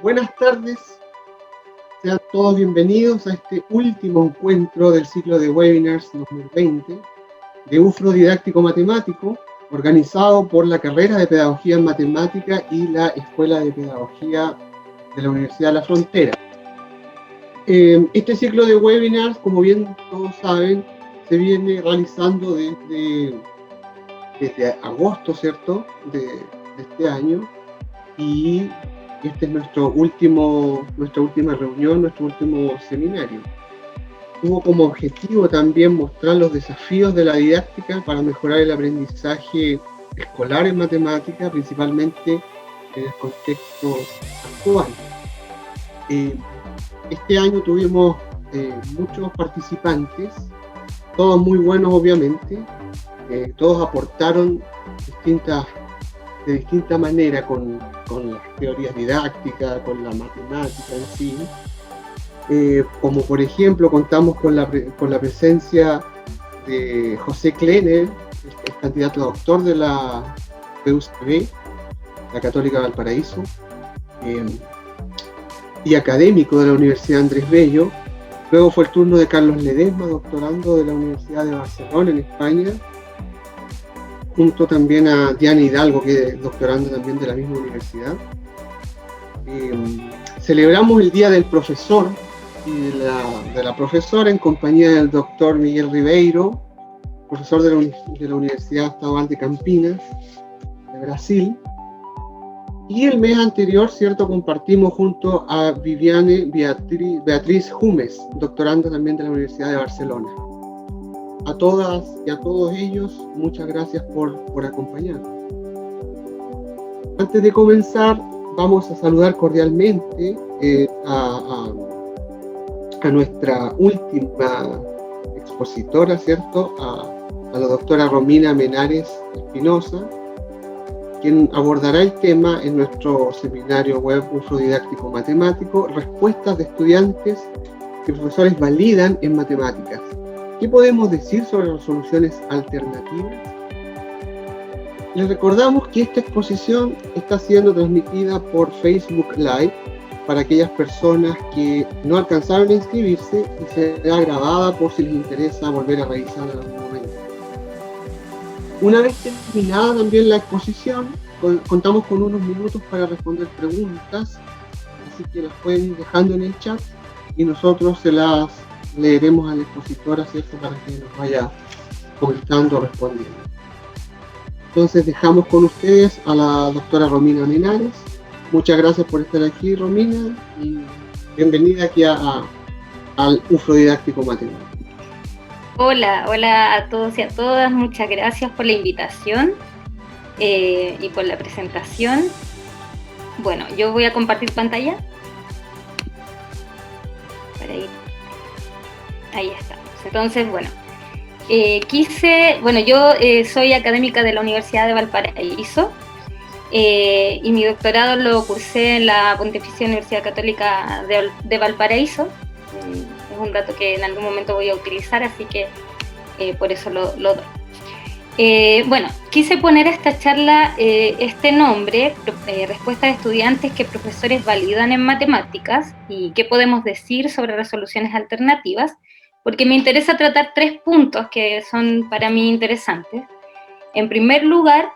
Buenas tardes, sean todos bienvenidos a este último encuentro del ciclo de webinars 2020 de UFRO Didáctico Matemático, organizado por la carrera de Pedagogía en Matemática y la Escuela de Pedagogía de la Universidad de la Frontera. Este ciclo de webinars, como bien todos saben, se viene realizando desde agosto, ¿cierto?, de este año, y este es nuestra última reunión, nuestro último seminario. Tuvo como objetivo también mostrar los desafíos de la didáctica para mejorar el aprendizaje escolar en matemática, principalmente en el contexto actual. Este año tuvimos muchos participantes, todos muy buenos obviamente, todos aportaron de distinta manera con las teorías didácticas, con la matemática en sí. Como por ejemplo contamos con la presencia de José Klener, el candidato a doctor de la PUCB, la Católica de Valparaíso, y académico de la Universidad Andrés Bello. Luego fue el turno de Carlos Ledesma, doctorando de la Universidad de Barcelona en España, junto también a Diana Hidalgo, que es doctorando también de la misma universidad. Celebramos el Día del Profesor y de la profesora en compañía del doctor Miguel Ribeiro, profesor de la Universidad Estadual de Campinas, de Brasil. Y el mes anterior, ¿cierto?, compartimos junto a Beatriz Jumes, doctoranda también de la Universidad de Barcelona. A todas y a todos ellos, muchas gracias por acompañarnos. Antes de comenzar, vamos a saludar cordialmente a nuestra última expositora, ¿cierto?, a la doctora Romina Menares Espinosa, quien abordará el tema en nuestro seminario web UFRO Didáctico Matemático, respuestas de estudiantes que profesores validan en matemáticas. ¿Qué podemos decir sobre resoluciones alternativas? Les recordamos que esta exposición está siendo transmitida por Facebook Live para aquellas personas que no alcanzaron a inscribirse y será grabada por si les interesa volver a revisar en algún momento. Una vez terminada también la exposición, contamos con unos minutos para responder preguntas, así que las pueden ir dejando en el chat y nosotros se las leeremos a la expositora, ¿cierto?, para que nos vaya comentando o respondiendo. Entonces dejamos con ustedes a la doctora Romina Menares. Muchas gracias por estar aquí, Romina, y bienvenida aquí al UFRO Didáctico Matemático. Hola a todos y a todas, muchas gracias por la invitación y por la presentación. Bueno, yo voy a compartir pantalla. Ahí estamos. Entonces, bueno, yo soy académica de la Universidad de Valparaíso y mi doctorado lo cursé en la Pontificia Universidad Católica de Valparaíso. Es un dato que en algún momento voy a utilizar, así que por eso lo doy. Bueno, quise poner a esta charla este nombre, respuesta de estudiantes que profesores validan en matemáticas y qué podemos decir sobre resoluciones alternativas, porque me interesa tratar 3 puntos que son para mí interesantes. En primer lugar,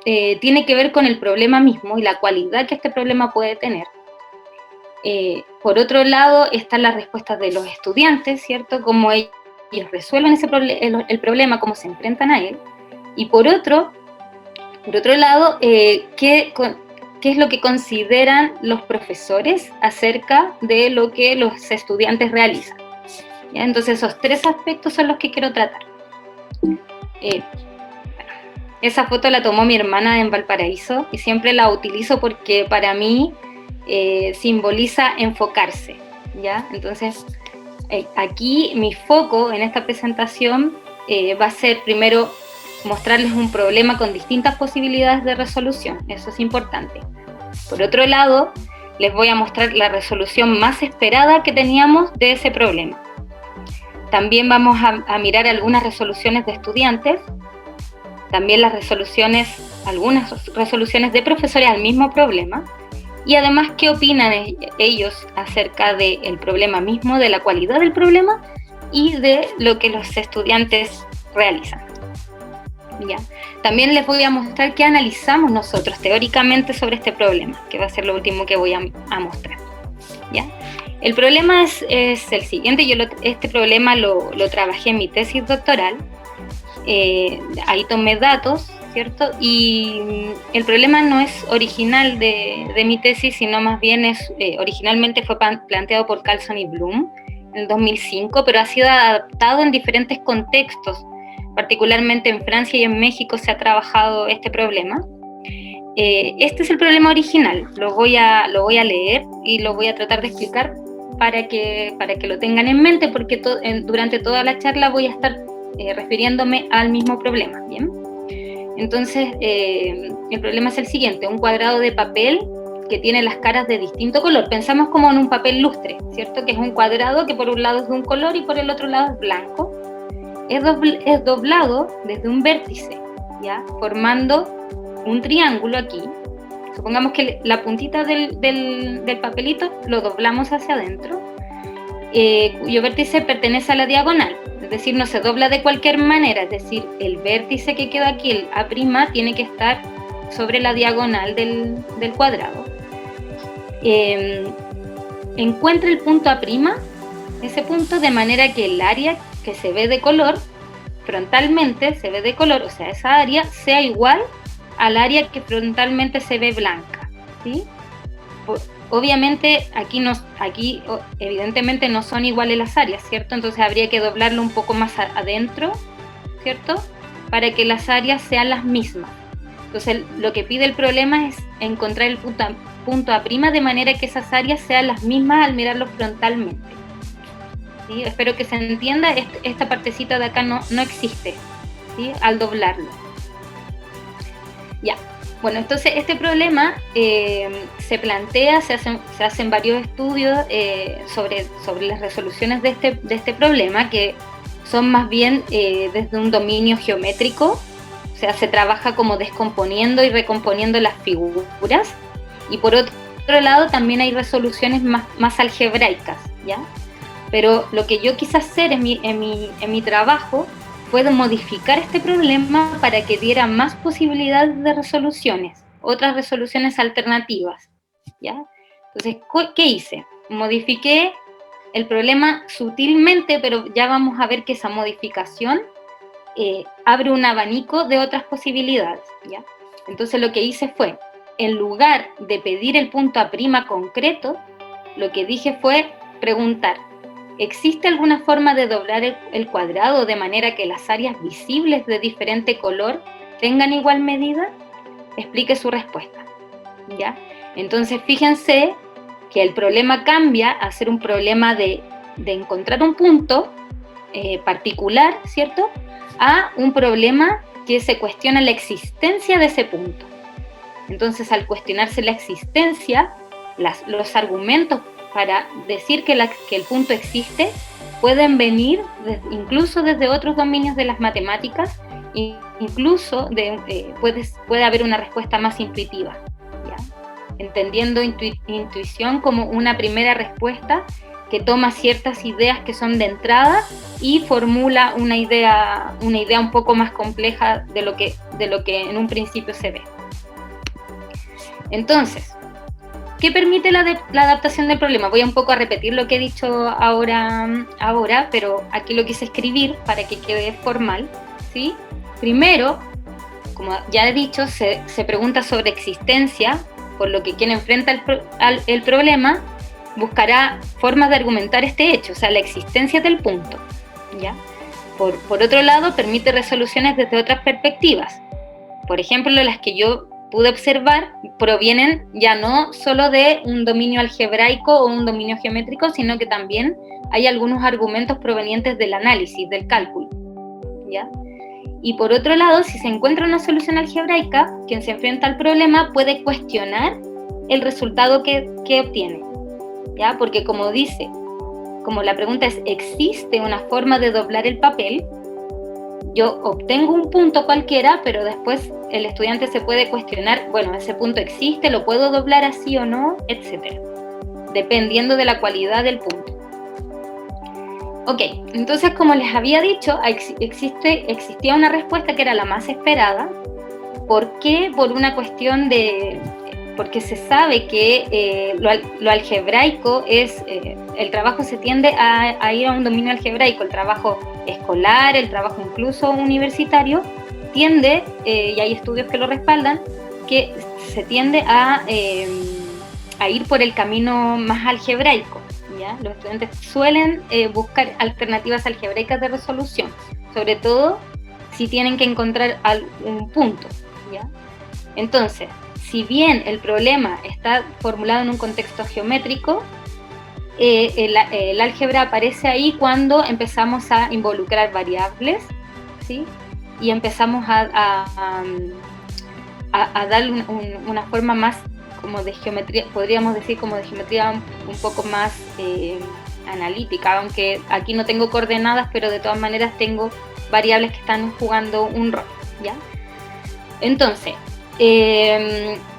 tiene que ver con el problema mismo y la cualidad que este problema puede tener. Por otro lado, están las respuestas de los estudiantes, ¿cierto? Cómo ellos resuelven el problema, cómo se enfrentan a él. Y por otro lado, ¿qué es lo que consideran los profesores acerca de lo que los estudiantes realizan? ¿Ya? Entonces, esos 3 aspectos son los que quiero tratar. Esa foto la tomó mi hermana en Valparaíso y siempre la utilizo porque para mí simboliza enfocarse, ¿ya? Entonces, aquí mi foco en esta presentación va a ser primero mostrarles un problema con distintas posibilidades de resolución, eso es importante. Por otro lado, les voy a mostrar la resolución más esperada que teníamos de ese problema. También vamos a mirar algunas resoluciones de estudiantes, también algunas resoluciones de profesores al mismo problema, y además qué opinan ellos acerca del problema mismo, de la cualidad del problema y de lo que los estudiantes realizan. ¿Ya? También les voy a mostrar qué analizamos nosotros teóricamente sobre este problema, que va a ser lo último que voy a mostrar. ¿Ya? El problema es el siguiente. Yo este problema lo trabajé en mi tesis doctoral. Ahí tomé datos, ¿cierto? Y el problema no es original de mi tesis, sino más bien originalmente fue planteado por Carlson y Bloom en el 2005, pero ha sido adaptado en diferentes contextos. Particularmente en Francia y en México se ha trabajado este problema. Este es el problema original. Lo voy a leer y lo voy a tratar de explicar para que lo tengan en mente, porque durante toda la charla voy a estar refiriéndome al mismo problema, ¿bien? Entonces, el problema es el siguiente: un cuadrado de papel que tiene las caras de distinto color. Pensamos como en un papel lustre, ¿cierto? Que es un cuadrado que por un lado es de un color y por el otro lado es blanco. Es doblado desde un vértice, ¿ya? Formando un triángulo aquí. Supongamos que la puntita del papelito lo doblamos hacia adentro, cuyo vértice pertenece a la diagonal, es decir, no se dobla de cualquier manera, es decir, el vértice que queda aquí, el A', tiene que estar sobre la diagonal del cuadrado. Encuentra el punto A', ese punto, de manera que el área que se ve de color, frontalmente se ve de color, o sea, esa área sea igual al área que frontalmente se ve blanca, ¿sí? Obviamente aquí evidentemente no son iguales las áreas, ¿cierto? Entonces habría que doblarlo un poco más adentro, ¿cierto? Para que las áreas sean las mismas. Entonces lo que pide el problema es encontrar el punto A' de manera que esas áreas sean las mismas al mirarlo frontalmente. ¿Sí? Espero que se entienda, esta partecita de acá no existe, ¿sí? Al doblarlo. Ya, bueno, entonces este problema se plantea, se hacen varios estudios sobre las resoluciones de este problema, que son más bien desde un dominio geométrico, o sea, se trabaja como descomponiendo y recomponiendo las figuras, y por otro lado también hay resoluciones más algebraicas, ¿ya? Pero lo que yo quise hacer en mi trabajo fue modificar este problema para que diera más posibilidades de resoluciones, otras resoluciones alternativas, ¿ya? Entonces, ¿qué hice? Modifiqué el problema sutilmente, pero ya vamos a ver que esa modificación abre un abanico de otras posibilidades, ¿ya? Entonces lo que hice fue, en lugar de pedir el punto A' concreto, lo que dije fue preguntar: ¿existe alguna forma de doblar el cuadrado de manera que las áreas visibles de diferente color tengan igual medida? Explique su respuesta, ¿ya? Entonces fíjense que el problema cambia a ser un problema de encontrar un punto particular, ¿cierto? A un problema que se cuestiona la existencia de ese punto. Entonces, al cuestionarse la existencia, los argumentos para decir que el punto existe pueden venir incluso desde otros dominios de las matemáticas, e incluso puede haber una respuesta más intuitiva, ¿ya? Entendiendo intuición como una primera respuesta que toma ciertas ideas que son de entrada y formula una idea un poco más compleja de lo que en un principio se ve. Entonces, ¿qué permite la adaptación del problema? Voy un poco a repetir lo que he dicho ahora, pero aquí lo quise escribir para que quede formal, ¿sí? Primero, como ya he dicho, se pregunta sobre existencia, por lo que quien enfrenta el problema buscará formas de argumentar este hecho, o sea, la existencia del punto, ¿ya? Por otro lado, permite resoluciones desde otras perspectivas. Por ejemplo, las que yo pude observar provienen ya no solo de un dominio algebraico o un dominio geométrico, sino que también hay algunos argumentos provenientes del análisis, del cálculo, ¿ya? Y por otro lado, si se encuentra una solución algebraica, quien se enfrenta al problema puede cuestionar el resultado que obtiene, ¿ya? Porque como la pregunta es, ¿existe una forma de doblar el papel? yo obtengo un punto cualquiera, pero después el estudiante se puede cuestionar, bueno, ese punto existe, lo puedo doblar así o no, etcétera, dependiendo de la cualidad del punto. Ok, entonces como les había dicho, existía una respuesta que era la más esperada. ¿Por qué? Por una cuestión porque se sabe que lo algebraico el trabajo se tiende a ir a un dominio algebraico, el trabajo escolar, el trabajo incluso universitario, tiende, y hay estudios que lo respaldan, que se tiende a ir por el camino más algebraico, ¿ya? Los estudiantes suelen buscar alternativas algebraicas de resolución, sobre todo si tienen que encontrar un punto, ¿ya? Entonces, si bien el problema está formulado en un contexto geométrico, el álgebra aparece ahí cuando empezamos a involucrar variables, ¿sí? Y empezamos a darle una forma más como de geometría, podríamos decir como de geometría un poco más analítica, aunque aquí no tengo coordenadas, pero de todas maneras tengo variables que están jugando un rol, ¿ya? Entonces,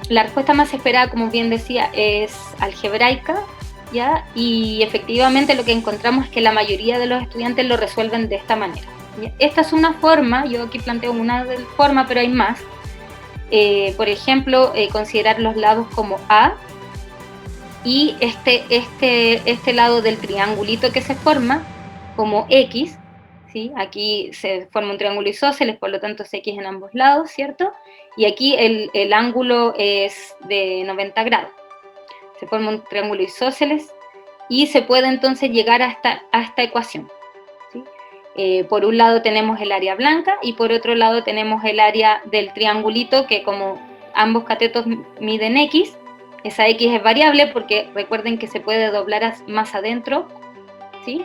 la respuesta más esperada, como bien decía, es algebraica, ¿ya? Y efectivamente lo que encontramos es que la mayoría de los estudiantes lo resuelven de esta manera, ¿ya? Esta es una forma, yo aquí planteo una forma, pero hay más. Por ejemplo, considerar los lados como A, y este lado del triangulito que se forma como X, ¿sí? Aquí se forma un triángulo isósceles, por lo tanto es X en ambos lados, ¿cierto? Y aquí el ángulo es de 90 grados. Se forma un triángulo isósceles y se puede entonces llegar a esta ecuación, ¿sí? Por un lado tenemos el área blanca y por otro lado tenemos el área del triangulito, que como ambos catetos miden X, esa X es variable porque recuerden que se puede doblar más adentro, ¿sí?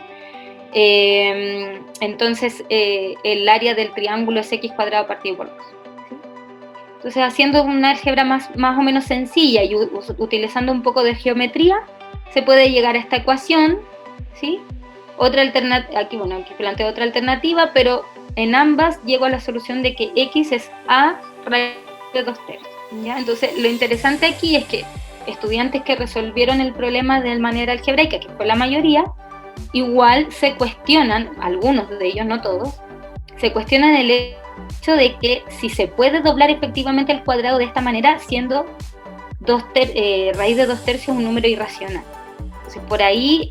Entonces el área del triángulo es X cuadrado partido por 2, ¿sí? Entonces, haciendo una álgebra más o menos sencilla y utilizando un poco de geometría, se puede llegar a esta ecuación, ¿sí? Otra alternativa, aquí planteo otra alternativa, pero en ambas llego a la solución de que X es A raíz de 2/3, ¿ya? Entonces, lo interesante aquí es que estudiantes que resolvieron el problema de manera algebraica, que fue la mayoría, igual se cuestionan, algunos de ellos, no todos, se cuestionan el hecho de que si se puede doblar efectivamente el cuadrado de esta manera, siendo raíz de 2/3 un número irracional. Entonces, por ahí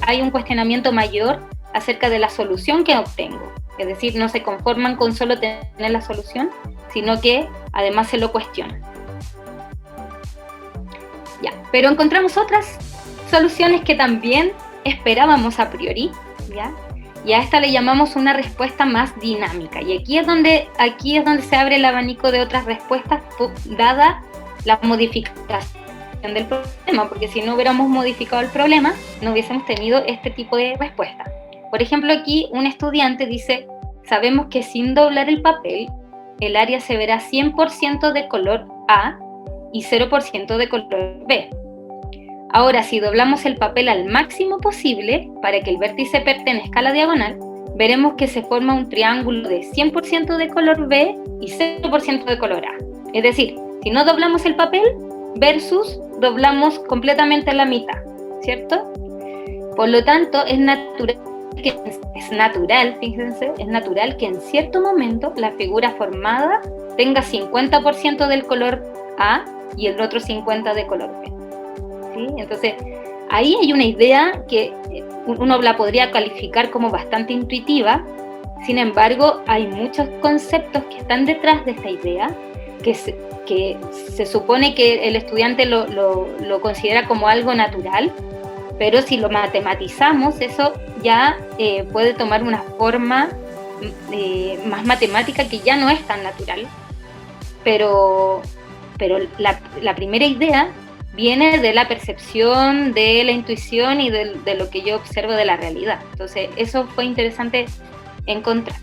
hay un cuestionamiento mayor acerca de la solución que obtengo. Es decir, no se conforman con solo tener la solución, sino que además se lo cuestionan. Ya, pero encontramos otras soluciones que también esperábamos a priori, ¿ya? Y a esta le llamamos una respuesta más dinámica. Y aquí es donde se abre el abanico de otras respuestas, dada la modificación del problema, porque si no hubiéramos modificado el problema, no hubiésemos tenido este tipo de respuesta. Por ejemplo, aquí un estudiante dice, sabemos que sin doblar el papel, el área se verá 100% de color A y 0% de color B. Ahora, si doblamos el papel al máximo posible, para que el vértice pertenezca a la diagonal, veremos que se forma un triángulo de 100% de color B y 0% de color A. Es decir, si no doblamos el papel versus doblamos completamente la mitad, ¿cierto? Por lo tanto, es natural, que en cierto momento la figura formada tenga 50% del color A y el otro 50% de color B, ¿sí? Entonces, ahí hay una idea que uno la podría calificar como bastante intuitiva. Sin embargo, hay muchos conceptos que están detrás de esta idea que se supone que el estudiante lo considera como algo natural, pero si lo matematizamos, eso ya puede tomar una forma más matemática que ya no es tan natural. Pero la primera idea viene de la percepción, de la intuición y de lo que yo observo de la realidad. Entonces, eso fue interesante encontrar.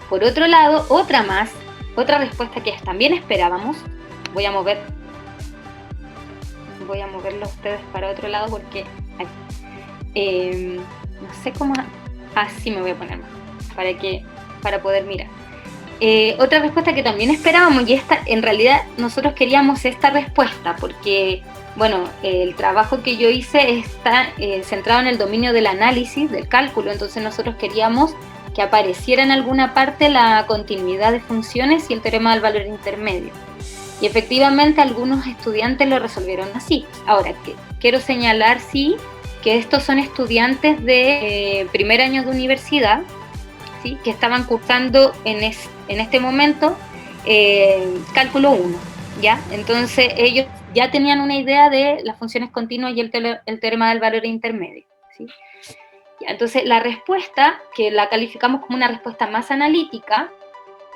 Por otro lado, otra respuesta que también esperábamos, voy a moverlo a ustedes para otro lado porque no sé cómo, así me voy a poner más, para que para poder mirar. Otra respuesta que también esperábamos, y esta, en realidad nosotros queríamos esta respuesta, porque, bueno, el trabajo que yo hice está centrado en el dominio del análisis, del cálculo, entonces nosotros queríamos que apareciera en alguna parte la continuidad de funciones y el teorema del valor intermedio. Y efectivamente algunos estudiantes lo resolvieron así. Ahora, quiero señalar, sí, que estos son estudiantes de primer año de universidad, ¿sí?, que estaban cursando en este momento cálculo 1, ¿ya? Entonces ellos ya tenían una idea de las funciones continuas y el teorema del valor intermedio, ¿sí? Ya, entonces la respuesta, que la calificamos como una respuesta más analítica,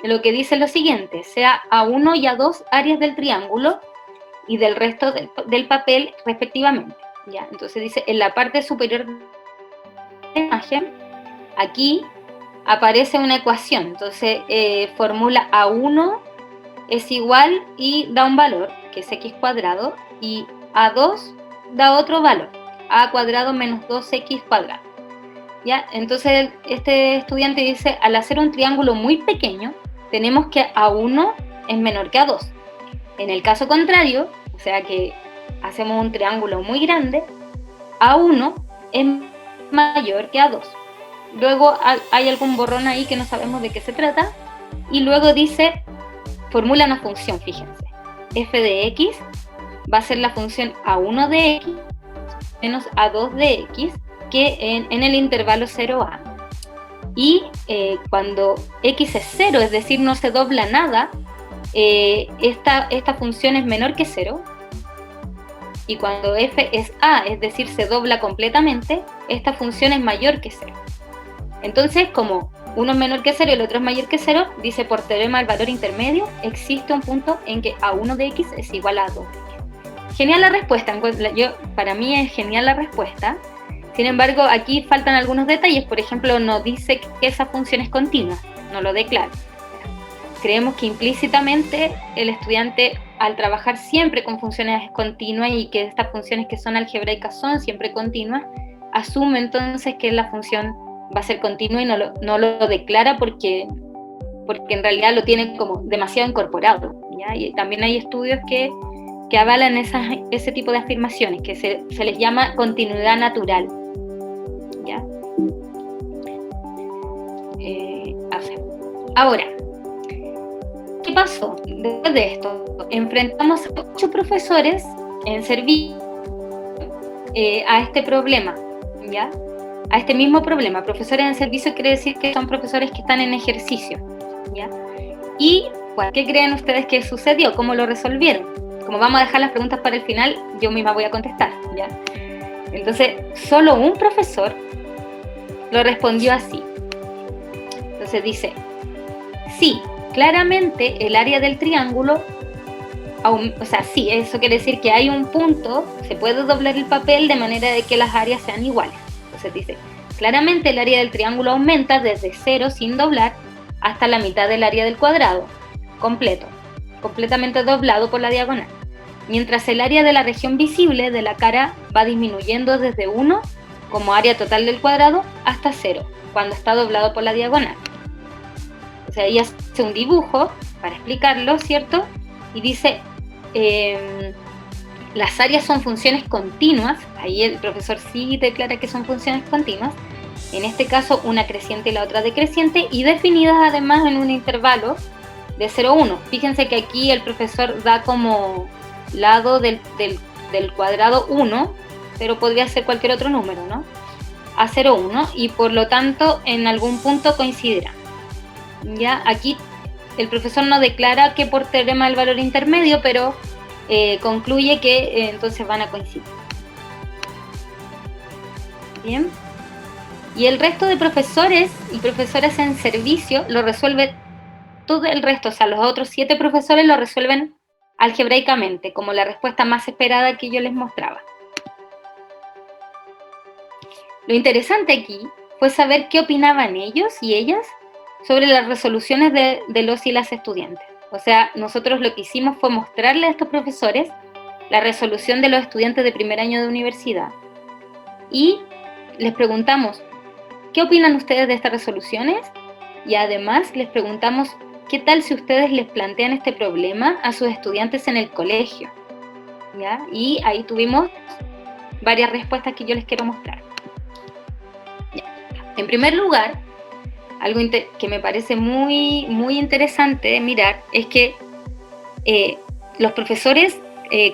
lo que dice es lo siguiente: sea A1 y A2 áreas del triángulo y del resto del papel respectivamente, ¿ya? Entonces dice, en la parte superior de la imagen, aquí aparece una ecuación, entonces formula A1 es igual y da un valor, que es x cuadrado, y A2 da otro valor, a cuadrado menos 2x cuadrado, ¿ya? Entonces este estudiante dice, al hacer un triángulo muy pequeño, tenemos que A1 es menor que A2. En el caso contrario, o sea que hacemos un triángulo muy grande, A1 es mayor que A2. Luego hay algún borrón ahí que no sabemos de qué se trata, y luego dice, formula una función, fíjense, f de x va a ser la función A1 de x menos A2 de x, que en el intervalo 0a. Y cuando x es 0, es decir, no se dobla nada, esta función es menor que 0, y cuando f es a, es decir, se dobla completamente, esta función es mayor que 0. Entonces, como uno es menor que 0 y el otro es mayor que 0, dice, por teorema del valor intermedio, existe un punto en que A1 de x es igual a A2 de x. Genial la respuesta, para mí es genial la respuesta. Sin embargo, aquí faltan algunos detalles. Por ejemplo, no dice que esa función es continua, no lo declara. Creemos que implícitamente el estudiante, al trabajar siempre con funciones continuas y que estas funciones que son algebraicas son siempre continuas, asume entonces que la función va a ser continua y no lo declara porque en realidad lo tiene como demasiado incorporado, ¿ya? Y también hay estudios que avalan ese tipo de afirmaciones, que se les llama continuidad natural, ¿ya? Ahora, ¿qué pasó? Después de esto, enfrentamos a 8 profesores en servicio a este problema, ¿ya? A este mismo problema. Profesores en servicio quiere decir que son profesores que están en ejercicio, ¿ya? Y, pues, ¿qué creen ustedes que sucedió? ¿Cómo lo resolvieron? Como vamos a dejar las preguntas para el final, yo misma voy a contestar, ¿ya? Entonces, solo un profesor lo respondió así. Entonces dice, sí, claramente el área del triángulo, o sea, sí, eso quiere decir que hay un punto, se puede doblar el papel de manera de que las áreas sean iguales. Entonces dice, claramente el área del triángulo aumenta desde 0 sin doblar hasta la mitad del área del cuadrado, completamente doblado por la diagonal. Mientras el área de la región visible de la cara va disminuyendo desde 1 como área total del cuadrado hasta 0, cuando está doblado por la diagonal. O sea, ella hace un dibujo para explicarlo, ¿cierto? Y dice, las áreas son funciones continuas, ahí el profesor sí declara que son funciones continuas, en este caso una creciente y la otra decreciente, y definidas además en un intervalo de 0 a 1. Fíjense que aquí el profesor da como lado del cuadrado 1, pero podría ser cualquier otro número, ¿no? A 0, 1, y por lo tanto en algún punto coincidirán. Ya, aquí el profesor no declara que por teorema del valor intermedio, pero concluye que entonces van a coincidir. Bien. Y el resto de profesores y profesoras en servicio lo resuelve todo el resto, o sea, los otros 7 profesores lo resuelven algebraicamente, como la respuesta más esperada que yo les mostraba. Lo interesante aquí fue saber qué opinaban ellos y ellas sobre las resoluciones de los y las estudiantes. O sea, nosotros lo que hicimos fue mostrarle a estos profesores la resolución de los estudiantes de primer año de universidad. Y les preguntamos, ¿qué opinan ustedes de estas resoluciones? y además les preguntamos qué tal si ustedes les plantean este problema a sus estudiantes en el colegio, ¿ya? Y ahí tuvimos varias respuestas que yo les quiero mostrar. Ya. En primer lugar, algo que me parece muy, muy interesante de mirar es que los profesores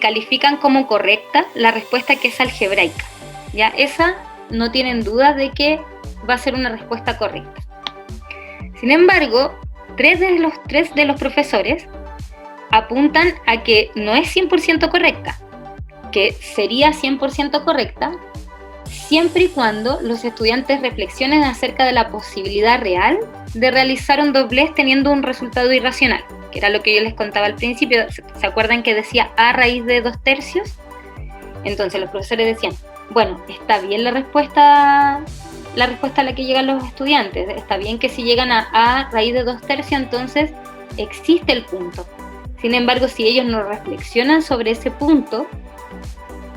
califican como correcta la respuesta que es algebraica, ¿ya? Esa no tienen duda de que va a ser una respuesta correcta. Sin embargo, tres de los profesores apuntan a que no es 100% correcta, que sería 100% correcta siempre y cuando los estudiantes reflexionen acerca de la posibilidad real de realizar un doblez teniendo un resultado irracional, que era lo que yo les contaba al principio. ¿Se acuerdan que decía a raíz de 2/3? Entonces los profesores decían, bueno, está bien la respuesta a la que llegan los estudiantes, está bien que si llegan a raíz de 2/3, entonces existe el punto. Sin embargo, si ellos no reflexionan sobre ese punto,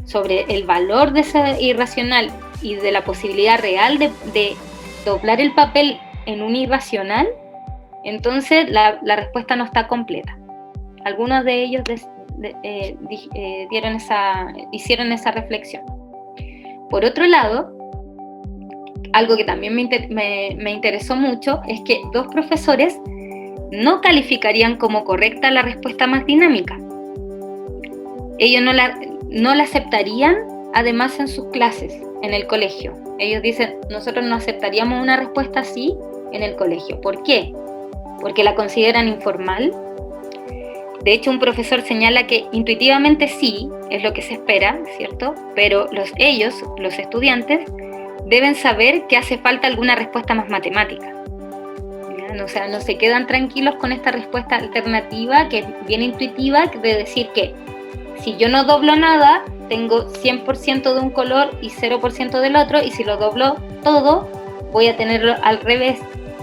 sobre el valor de ese irracional y de la posibilidad real de doblar el papel en un irracional, entonces la respuesta no está completa. Algunos de ellos hicieron esa reflexión. Por otro lado, algo que también me interesó mucho es que 2 profesores no calificarían como correcta la respuesta más dinámica. Ellos no la aceptarían además en sus clases, en el colegio. Ellos dicen, nosotros no aceptaríamos una respuesta así en el colegio. ¿Por qué? Porque la consideran informal. De hecho, un profesor señala que intuitivamente sí, es lo que se espera, ¿cierto? Pero los estudiantes, deben saber que hace falta alguna respuesta más matemática. ¿Ya? O sea, no se quedan tranquilos con esta respuesta alternativa, que es bien intuitiva, de decir que si yo no doblo nada, tengo 100% de un color y 0% del otro, y si lo doblo todo, voy a tenerlo al revés,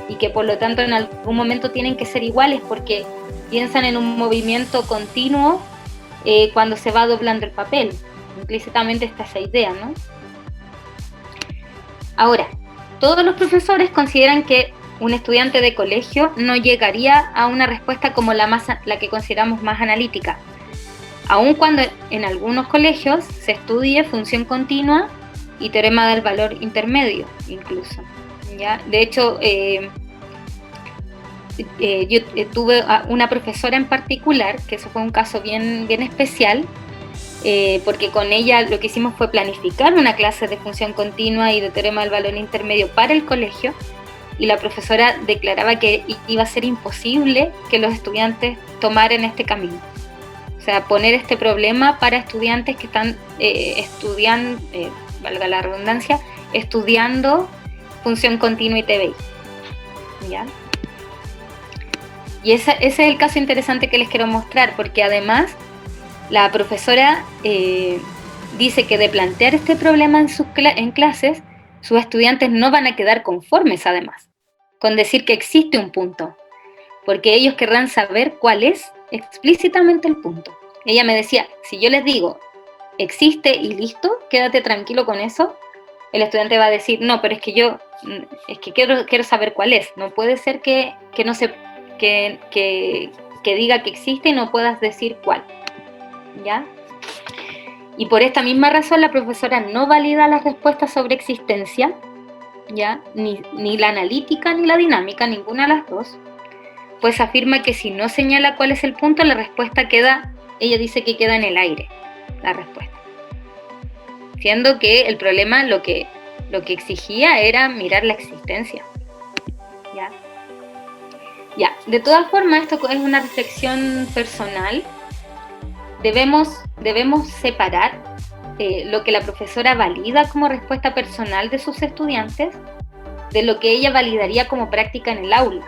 y que por lo tanto en algún momento tienen que ser iguales, porque piensan en un movimiento continuo cuando se va doblando el papel. Implícitamente está esa idea, ¿no? Ahora, todos los profesores consideran que un estudiante de colegio no llegaría a una respuesta como la que consideramos más analítica, aun cuando en algunos colegios se estudie función continua y teorema del valor intermedio, incluso, ¿ya? De hecho, yo tuve una profesora en particular, que eso fue un caso bien, bien especial, porque con ella lo que hicimos fue planificar una clase de función continua y de teorema del valor intermedio para el colegio, y la profesora declaraba que iba a ser imposible que los estudiantes tomaran este camino. O sea, poner este problema para estudiantes que están estudiando, valga la redundancia, estudiando función continua y TBI. ¿Ya? Y ese es el caso interesante que les quiero mostrar, porque además la profesora dice que de plantear este problema en clases, sus estudiantes no van a quedar conformes, además, con decir que existe un punto, porque ellos querrán saber cuál es explícitamente el punto. Ella me decía, si yo les digo, existe y listo, quédate tranquilo con eso, el estudiante va a decir, no, pero es que quiero saber cuál es. No puede ser que diga que existe y no puedas decir cuál. ¿Ya? Y por esta misma razón la profesora no valida las respuestas sobre existencia, ¿ya? Ni la analítica ni la dinámica, ninguna de las dos, pues afirma que si no señala cuál es el punto, la respuesta ella dice que queda en el aire, la respuesta. Siendo que el problema lo que exigía era mirar la existencia. ¿Ya? Ya, de todas formas, esto es una reflexión personal. Debemos separar lo que la profesora valida como respuesta personal de sus estudiantes de lo que ella validaría como práctica en el aula.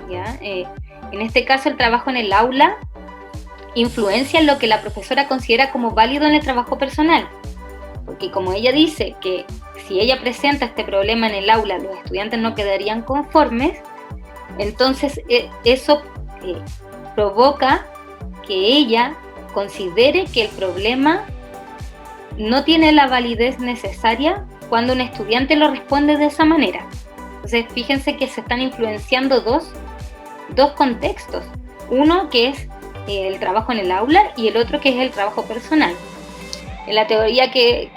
¿Ya? En este caso, el trabajo en el aula influencia en lo que la profesora considera como válido en el trabajo personal. Porque como ella dice que si ella presenta este problema en el aula, los estudiantes no quedarían conformes, entonces eso provoca que ella considere que el problema no tiene la validez necesaria cuando un estudiante lo responde de esa manera. Entonces Entonces, fíjense que se están influenciando dos contextos. Uno que es el trabajo en el aula y el otro que es el trabajo personal. En la teoría que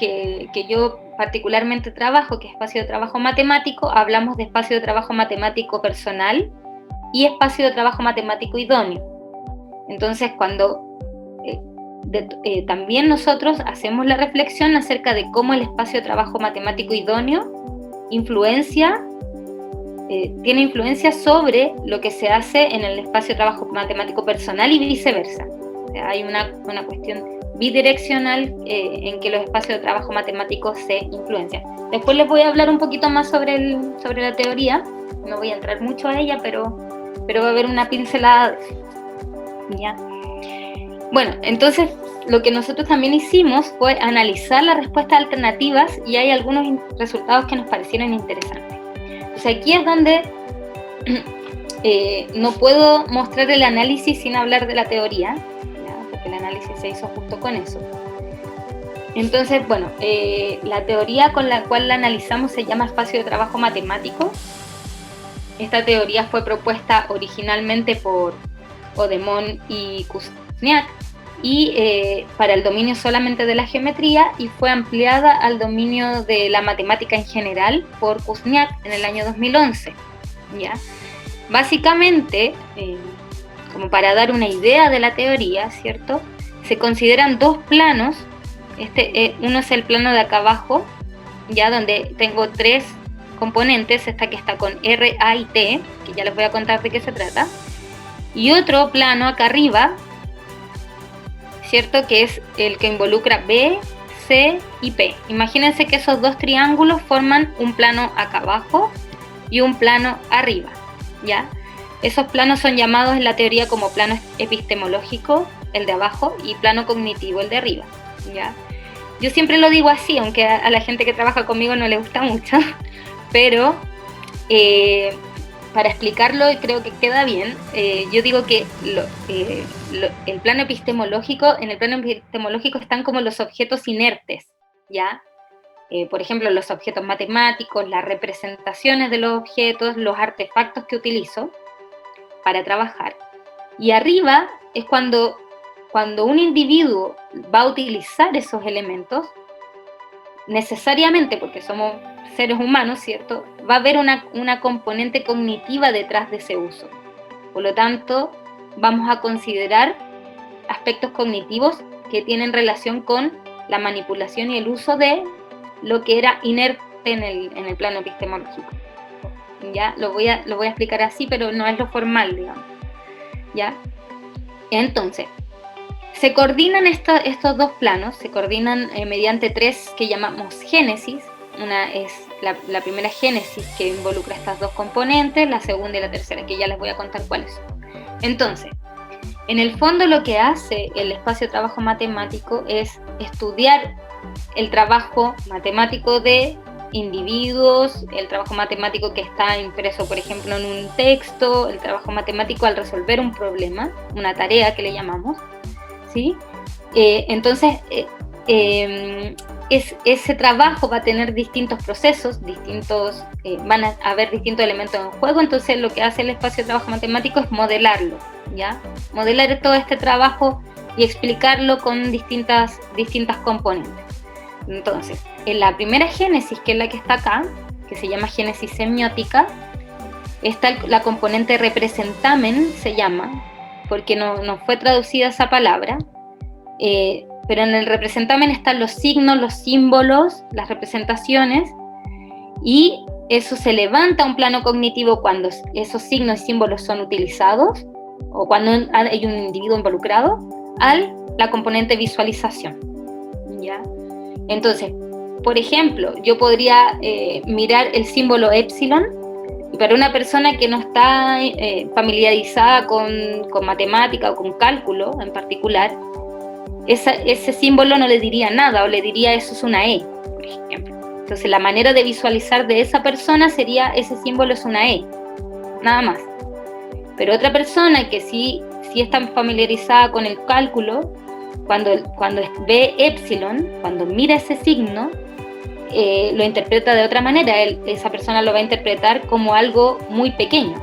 yo particularmente trabajo, que es espacio de trabajo matemático, hablamos de espacio de trabajo matemático personal y espacio de trabajo matemático idóneo. Entonces, cuando también nosotros hacemos la reflexión acerca de cómo el espacio de trabajo matemático idóneo tiene influencia sobre lo que se hace en el espacio de trabajo matemático personal y viceversa. O sea, hay una cuestión bidireccional en que los espacios de trabajo matemáticos se influencian. Después les voy a hablar un poquito más sobre la teoría, no voy a entrar mucho a ella, pero va a haber una pincelada. ¿Ya? Bueno, entonces lo que nosotros también hicimos fue analizar las respuestas alternativas y hay algunos resultados que nos parecieron interesantes. O sea, aquí es donde no puedo mostrar el análisis sin hablar de la teoría, ¿ya? Porque el análisis se hizo justo con eso. Entonces, bueno, la teoría con la cual la analizamos se llama espacio de trabajo matemático. Esta teoría fue propuesta originalmente por Odemón y Kuzniak y para el dominio solamente de la geometría, y fue ampliada al dominio de la matemática en general por Kuzniak en el año 2011. ¿Ya? Básicamente, como para dar una idea de la teoría, ¿cierto? Se consideran dos planos. Uno es el plano de acá abajo, ya donde tengo tres componentes, esta que está con R, A y T, que ya les voy a contar de qué se trata, y otro plano acá arriba, ¿cierto? Que es el que involucra B, C y P. Imagínense que esos dos triángulos forman un plano acá abajo y un plano arriba, ¿ya? Esos planos son llamados en la teoría como plano epistemológico, el de abajo, y plano cognitivo, el de arriba, ¿ya? Yo siempre lo digo así, aunque a la gente que trabaja conmigo no le gusta mucho, pero para explicarlo, y creo que queda bien, yo digo que el plano epistemológico, en el plano epistemológico están como los objetos inertes, ¿ya? Por ejemplo, los objetos matemáticos, las representaciones de los objetos, los artefactos que utilizo para trabajar. Y arriba es cuando un individuo va a utilizar esos elementos, necesariamente, porque somos seres humanos, ¿cierto? Va a haber una componente cognitiva detrás de ese uso. Por lo tanto, vamos a considerar aspectos cognitivos que tienen relación con la manipulación y el uso de lo que era inerte en el plano epistemológico. ¿Ya? Lo voy a explicar así, pero no es lo formal, digamos. ¿Ya? Entonces, se coordinan estos dos planos, se coordinan mediante tres que llamamos génesis. Una es la primera génesis, que involucra estas dos componentes, la segunda y la tercera, que ya les voy a contar cuáles son. Entonces, en el fondo lo que hace el espacio de trabajo matemático es estudiar el trabajo matemático de individuos, el trabajo matemático que está impreso, por ejemplo, en un texto, el trabajo matemático al resolver un problema, una tarea que le llamamos, ¿sí? Entonces, ese trabajo va a tener distintos procesos, van a haber distintos elementos en juego. Entonces lo que hace el espacio de trabajo matemático es modelarlo, ¿ya? Modelar todo este trabajo y explicarlo con distintas componentes. Entonces, en la primera génesis, que es la que está acá, que se llama génesis semiótica, está la componente representamen, se llama, porque no fue traducida esa palabra, pero en el representamen están los signos, los símbolos, las representaciones, y eso se levanta a un plano cognitivo cuando esos signos y símbolos son utilizados, o cuando hay un individuo involucrado, la componente visualización, ¿ya? Entonces, por ejemplo, yo podría mirar el símbolo épsilon, y para una persona que no está familiarizada con matemática o con cálculo en particular, ese símbolo no le diría nada, o le diría eso es una E, por ejemplo. Entonces la manera de visualizar de esa persona sería ese símbolo es una E, nada más. Pero otra persona que sí está familiarizada con el cálculo, cuando ve épsilon, cuando mira ese signo, lo interpreta de otra manera. Esa persona lo va a interpretar como algo muy pequeño.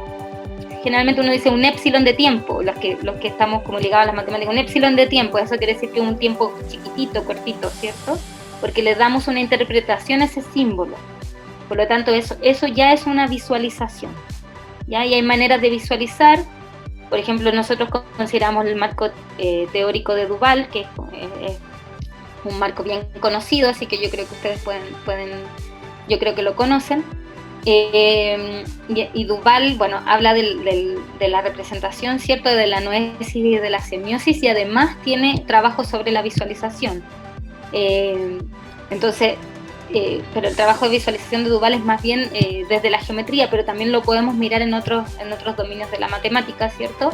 Generalmente uno dice un épsilon de tiempo, los que estamos como ligados a las matemáticas, un épsilon de tiempo, eso quiere decir que es un tiempo chiquitito, cortito, ¿cierto? Porque le damos una interpretación a ese símbolo. Por lo tanto, eso ya es una visualización, ¿ya? Y hay maneras de visualizar. Por ejemplo, nosotros consideramos el marco teórico de Duval, que es un marco bien conocido, así que yo creo que ustedes pueden yo creo que lo conocen. Y Duval, bueno, habla de la representación, ¿cierto?, de la noesis y de la semiosis, y además tiene trabajo sobre la visualización. Entonces, pero el trabajo de visualización de Duval es más bien desde la geometría, pero también lo podemos mirar en otros dominios de la matemática, ¿cierto?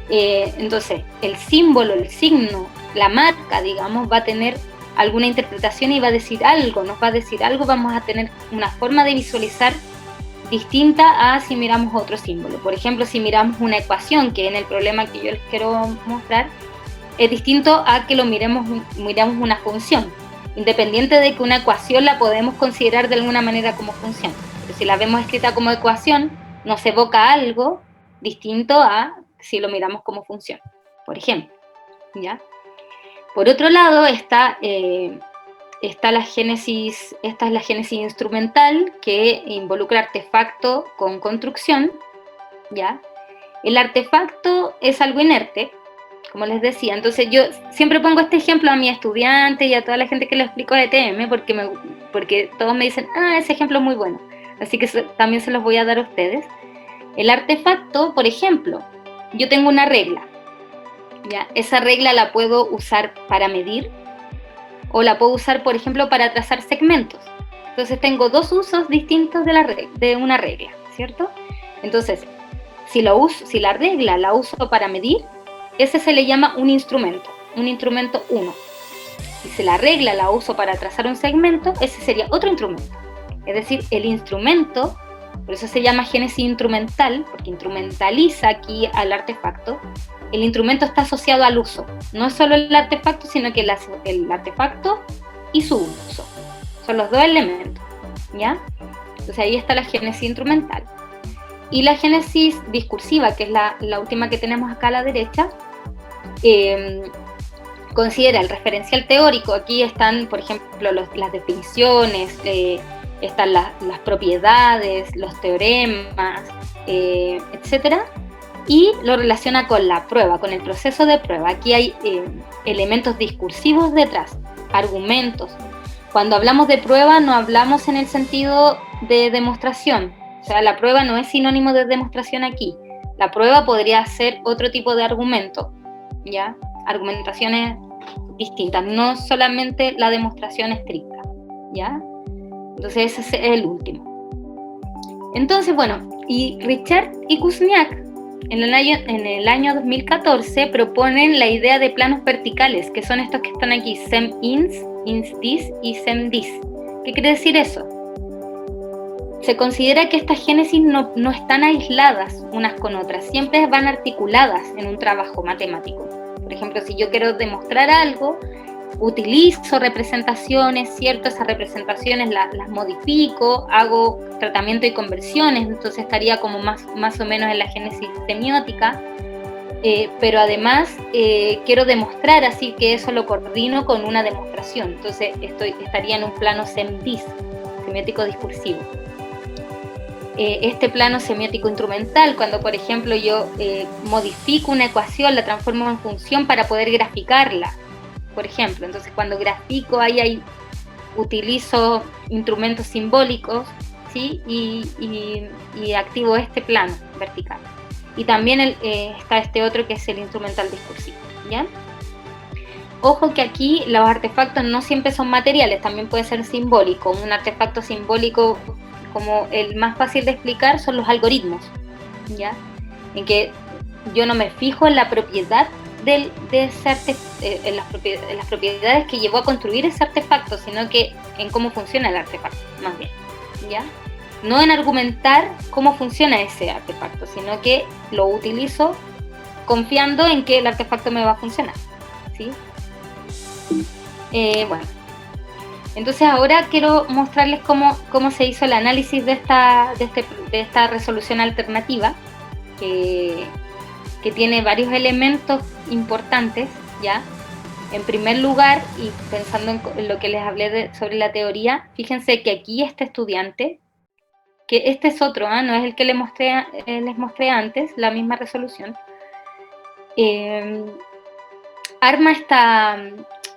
Entonces, el símbolo, el signo, la marca, digamos, va a tener alguna interpretación y va a decir algo, nos va a decir algo, vamos a tener una forma de visualizar distinta a si miramos otro símbolo. Por ejemplo, si miramos una ecuación, que en el problema que yo les quiero mostrar, es distinto a que lo miramos una función. Independiente de que una ecuación la podemos considerar de alguna manera como función. Pero si la vemos escrita como ecuación, nos evoca algo distinto a si lo miramos como función, por ejemplo, ¿ya? Por otro lado está la génesis, esta es la génesis instrumental, que involucra artefacto con construcción, ¿ya? El artefacto es algo inerte, como les decía. Entonces yo siempre pongo este ejemplo a mis estudiantes y a toda la gente que le explico de ETM, porque todos me dicen, ese ejemplo es muy bueno, así que también se los voy a dar a ustedes. El artefacto, por ejemplo, yo tengo una regla, ¿ya? Esa regla la puedo usar para medir, o la puedo usar, por ejemplo, para trazar segmentos. Entonces tengo dos usos distintos de una regla, ¿cierto? Entonces, si la regla la uso para medir, ese se le llama un instrumento 1. Y si la regla la uso para trazar un segmento, ese sería otro instrumento. Es decir, el instrumento, por eso se llama génesis instrumental, porque instrumentaliza aquí al artefacto. El instrumento está asociado al uso. No es solo el artefacto, sino que el artefacto y su uso. Son los dos elementos, ¿ya? Entonces ahí está la génesis instrumental. Y la génesis discursiva, que es la última que tenemos acá a la derecha, considera el referencial teórico. Aquí están, por ejemplo, las definiciones, están las propiedades, los teoremas, etcétera, y lo relaciona con la prueba, con el proceso de prueba. Aquí hay elementos discursivos detrás, argumentos. Cuando hablamos de prueba no hablamos en el sentido de demostración, o sea, la prueba no es sinónimo de demostración aquí. La prueba podría ser otro tipo de argumento, ¿ya? Argumentaciones distintas, no solamente la demostración estricta, ¿ya? Entonces ese es el último. Entonces, bueno, y Richard y Kuzniak en el año 2014 proponen la idea de planos verticales, que son estos que están aquí, SEM-INS, INS-DIS y SEM-DIS. ¿Qué quiere decir eso? Se considera que estas génesis no están aisladas unas con otras, siempre van articuladas en un trabajo matemático. Por ejemplo, si yo quiero demostrar algo, utilizo representaciones, ¿cierto? Esas representaciones las modifico, hago tratamiento y conversiones, entonces estaría como más o menos en la génesis semiótica, pero además quiero demostrar, así que eso lo coordino con una demostración, entonces estaría en un plano SEM-DIS, semiótico discursivo. Este plano semiótico instrumental, cuando por ejemplo yo modifico una ecuación, la transformo en función para poder graficarla, por ejemplo. Entonces cuando grafico ahí utilizo instrumentos simbólicos, ¿sí? y activo este plano vertical. Y también está este otro que es el instrumental discursivo, ¿ya? Ojo que aquí los artefactos no siempre son materiales, también puede ser simbólico. Un artefacto simbólico, como el más fácil de explicar, son los algoritmos, ¿ya? En que yo no me fijo en la propiedad de ese en las propiedades que llevó a construir ese artefacto, sino que en cómo funciona el artefacto, más bien, ¿ya? No en argumentar cómo funciona ese artefacto, sino que lo utilizo confiando en que el artefacto me va a funcionar, ¿sí? Bueno. Entonces ahora quiero mostrarles cómo se hizo el análisis de esta resolución alternativa, que tiene varios elementos importantes, ¿ya? En primer lugar, y pensando en lo que les hablé sobre la teoría, fíjense que aquí este estudiante, que este es otro, no es el que les mostré antes, la misma resolución, arma esta...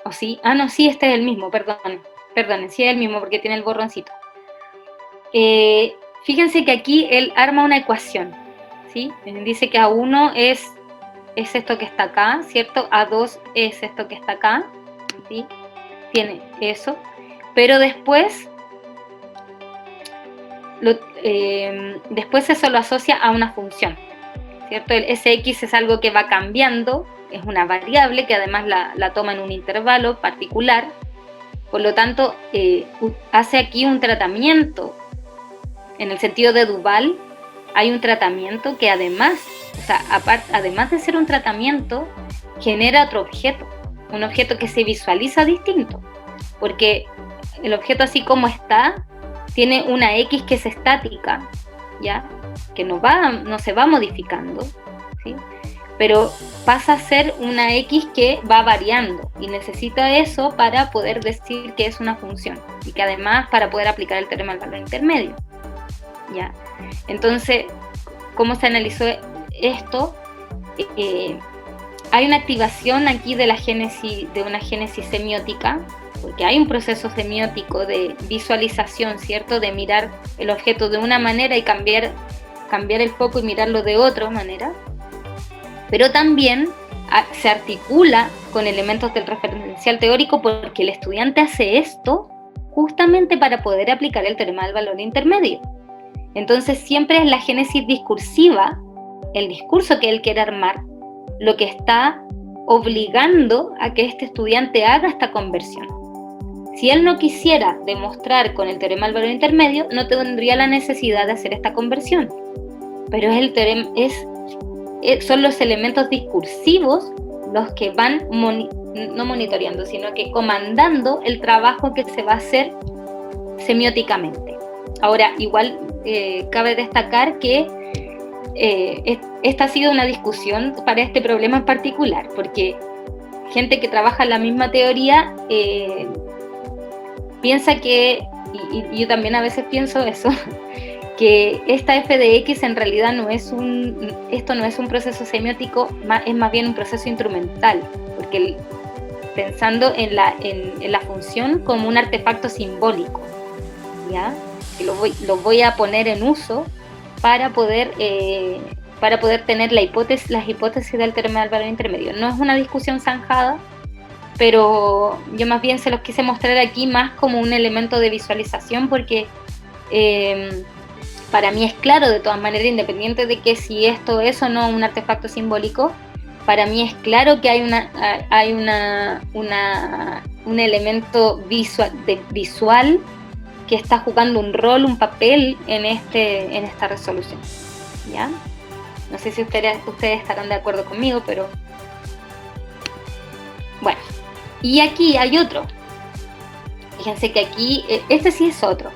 ¿O sí? No, sí, este es el mismo, perdonen, sí es el mismo porque tiene el borroncito. Fíjense que aquí él arma una ecuación, ¿sí? Dice que A1 es esto que está acá, ¿cierto? A2 es esto que está acá, ¿sí? Tiene eso, pero después eso lo asocia a una función, ¿cierto? El Sx es algo que va cambiando, es una variable que además la toma en un intervalo particular, por lo tanto hace aquí un tratamiento. En el sentido de Duval hay un tratamiento que además de ser un tratamiento, genera otro objeto, un objeto que se visualiza distinto, porque el objeto así como está tiene una X que es estática, ¿ya? Que no se va modificando, ¿sí? Pero pasa a ser una X que va variando y necesita eso para poder decir que es una función y que además para poder aplicar el teorema del valor intermedio, ¿ya? Entonces, ¿cómo se analizó esto? Hay una activación aquí de una génesis semiótica, porque hay un proceso semiótico de visualización, ¿cierto? De mirar el objeto de una manera y cambiar el foco y mirarlo de otra manera. Pero también se articula con elementos del referencial teórico porque el estudiante hace esto justamente para poder aplicar el teorema del valor intermedio. Entonces siempre es la génesis discursiva, el discurso que él quiere armar, lo que está obligando a que este estudiante haga esta conversión. Si él no quisiera demostrar con el teorema del valor intermedio, no tendría la necesidad de hacer esta conversión. Pero son los elementos discursivos los que van no monitoreando, sino que comandando el trabajo que se va a hacer semióticamente. Ahora, igual cabe destacar que esta ha sido una discusión para este problema en particular, porque gente que trabaja en la misma teoría piensa que, y yo también a veces pienso eso, que esta f de x en realidad esto no es un proceso semiótico, es más bien un proceso instrumental, porque pensando en la función como un artefacto simbólico, ¿ya? Que lo voy a poner en uso para poder tener las hipótesis del teorema del valor intermedio. No es una discusión zanjada, pero yo más bien se los quise mostrar aquí más como un elemento de visualización, porque para mí es claro, de todas maneras, independiente de que si esto es o no un artefacto simbólico, para mí es claro que hay un elemento visual que está jugando un rol, un papel en esta resolución, ¿ya? No sé si ustedes estarán de acuerdo conmigo, pero bueno. Y aquí hay otro. Fíjense que aquí, este sí es otro.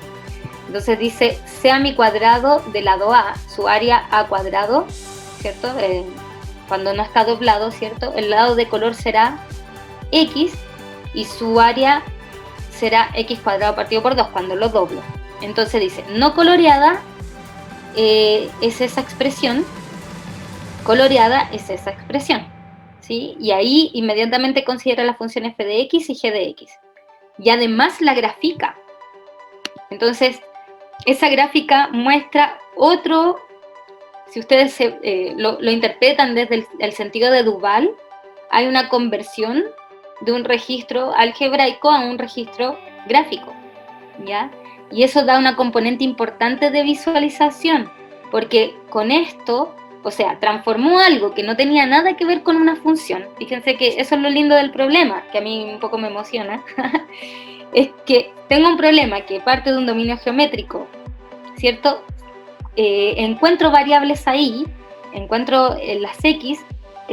Entonces dice, sea mi cuadrado del lado A, su área A cuadrado, ¿cierto? Cuando no está doblado, ¿cierto? El lado de color será X y su área será X cuadrado partido por 2 cuando lo doblo. Entonces dice, no coloreada es esa expresión, coloreada es esa expresión, ¿sí? Y ahí inmediatamente considera la función f de x y g de x. Y además la grafica. Entonces, esa gráfica muestra otro, si ustedes lo interpretan desde el sentido de Duval, hay una conversión de un registro algebraico a un registro gráfico, ¿ya? Y eso da una componente importante de visualización, porque con esto, o sea, transformó algo que no tenía nada que ver con una función. Fíjense que eso es lo lindo del problema, que a mí un poco me emociona, es que tengo un problema que parte de un dominio geométrico, ¿cierto? Encuentro variables ahí, encuentro las X,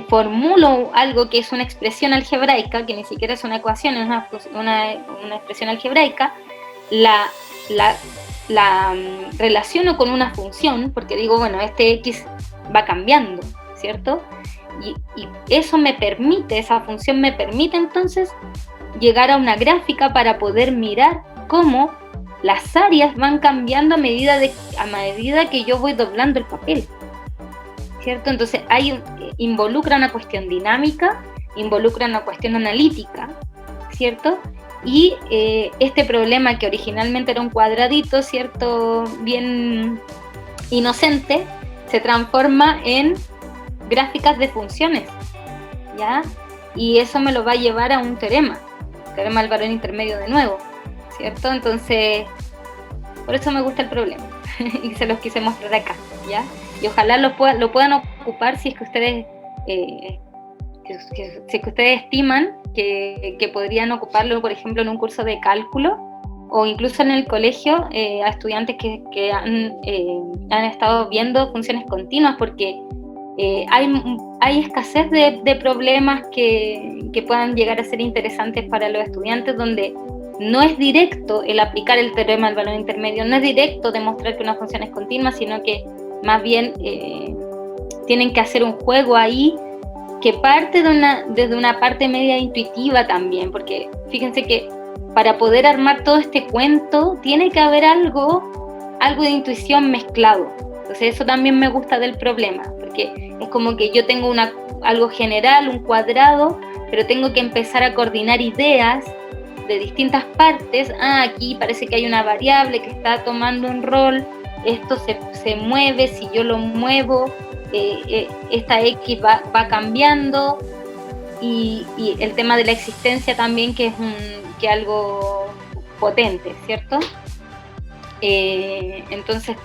formulo algo que es una expresión algebraica, que ni siquiera es una ecuación, es una expresión algebraica, la relaciono con una función, porque digo, bueno, este x va cambiando, ¿cierto? Y eso me permite, esa función me permite entonces llegar a una gráfica para poder mirar cómo las áreas van cambiando a medida que yo voy doblando el papel, ¿cierto? Entonces involucra una cuestión dinámica, involucra una cuestión analítica, ¿cierto? Y este problema que originalmente era un cuadradito, ¿cierto?, bien inocente, se transforma en gráficas de funciones, ¿ya? Y eso me lo va a llevar a un teorema del valor intermedio de nuevo, ¿cierto? Entonces, por eso me gusta el problema y se los quise mostrar acá, ¿ya? Y ojalá lo puedan ocupar si es que ustedes estiman que podrían ocuparlo, por ejemplo, en un curso de cálculo o incluso en el colegio a estudiantes que han estado viendo funciones continuas, porque hay escasez de problemas que puedan llegar a ser interesantes para los estudiantes, donde no es directo el aplicar el teorema del valor intermedio, no es directo demostrar que una función es continua, sino que más bien tienen que hacer un juego ahí que parte desde una parte media intuitiva también, porque fíjense que para poder armar todo este cuento tiene que haber algo de intuición mezclado. Entonces eso también me gusta del problema, porque es como que yo tengo algo general, un cuadrado, pero tengo que empezar a coordinar ideas de distintas partes. Aquí parece que hay una variable que está tomando un rol, esto se mueve, si yo lo muevo, esta X va cambiando, y el tema de la existencia también, que es algo potente, ¿cierto? Entonces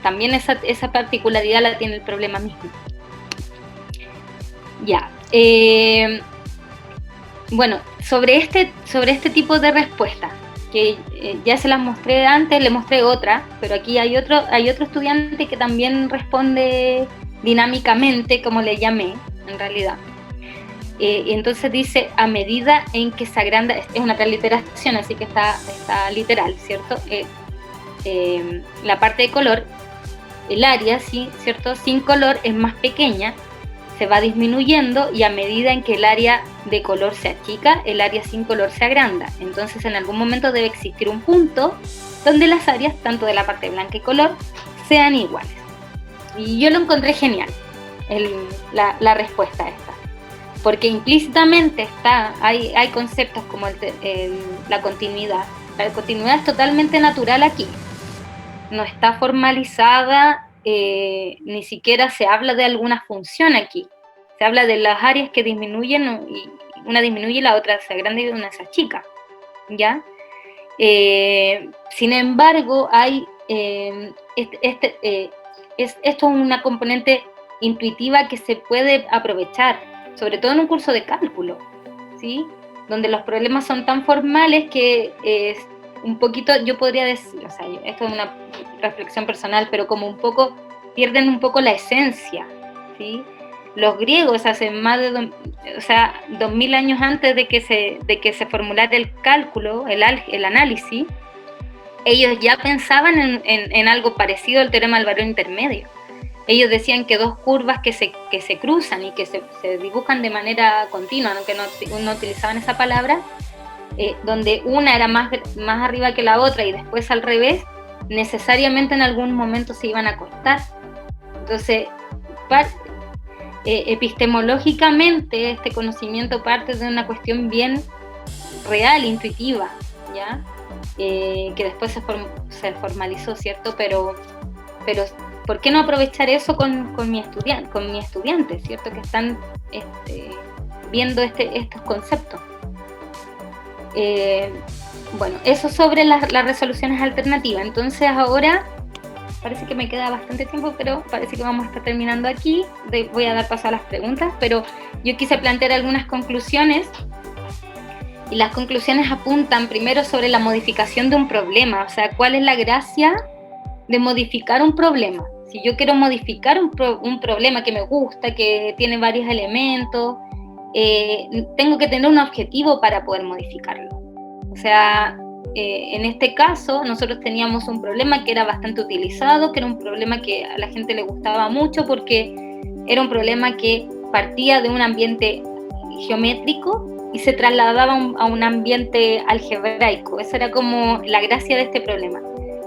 también esa particularidad la tiene el problema mismo. Ya. Bueno, sobre este tipo de respuesta, que ya se las mostré antes, le mostré otra, pero aquí hay otro estudiante que también responde dinámicamente, como le llamé, en realidad. Entonces dice, a medida en que se agranda, es una transliteración, así que está literal, ¿cierto? La parte de color, el área, ¿sí? ¿Cierto? Sin color es más pequeña, se va disminuyendo, y a medida en que el área de color se achica, el área sin color se agranda. Entonces en algún momento debe existir un punto donde las áreas, tanto de la parte blanca y color, sean iguales. Y yo lo encontré genial, la respuesta a esta, porque implícitamente hay conceptos como la continuidad. La continuidad es totalmente natural aquí, no está formalizada, ni siquiera se habla de alguna función aquí, se habla de las áreas que disminuyen, y una disminuye y la otra se agranda y una se achica, ¿ya? Sin embargo, hay esto es una componente intuitiva que se puede aprovechar, sobre todo en un curso de cálculo, ¿sí? Donde los problemas son tan formales que un poquito, yo podría decir, o sea, esto es una reflexión personal, pero como un poco, pierden un poco la esencia, ¿sí? Los griegos hace más de 2000 años antes de que se formulara el cálculo, el análisis, ellos ya pensaban en algo parecido al teorema del valor intermedio. Ellos decían que dos curvas que se cruzan y que se dibujan de manera continua, aunque no utilizaban esa palabra, donde una era más arriba que la otra y después al revés, necesariamente en algún momento se iban a cortar. Entonces, epistemológicamente, este conocimiento parte de una cuestión bien real, intuitiva, ¿ya? Que después se formalizó, ¿cierto? Pero ¿por qué no aprovechar eso con mi estudiante, ¿cierto? Que están viendo estos conceptos. Bueno, eso sobre las resoluciones alternativas. Entonces ahora parece que me queda bastante tiempo, pero parece que vamos a estar terminando aquí. Voy a dar paso a las preguntas, pero yo quise plantear algunas conclusiones, y las conclusiones apuntan primero sobre la modificación de un problema, o sea, cuál es la gracia de modificar un problema, Si yo quiero modificar un problema que me gusta, que tiene varios elementos, tengo que tener un objetivo para poder modificarlo. O sea, en este caso, nosotros teníamos un problema que era bastante utilizado, que era un problema que a la gente le gustaba mucho porque era un problema que partía de un ambiente geométrico y se trasladaba a un ambiente algebraico. Esa era como la gracia de este problema.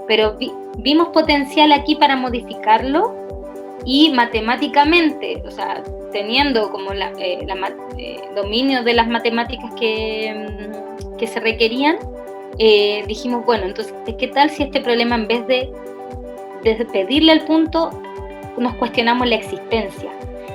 Pero vimos potencial aquí para modificarlo y matemáticamente, o sea, teniendo como dominio de las matemáticas que se requerían, dijimos, bueno, entonces, ¿qué tal si este problema, en vez de pedirle el punto, nos cuestionamos la existencia?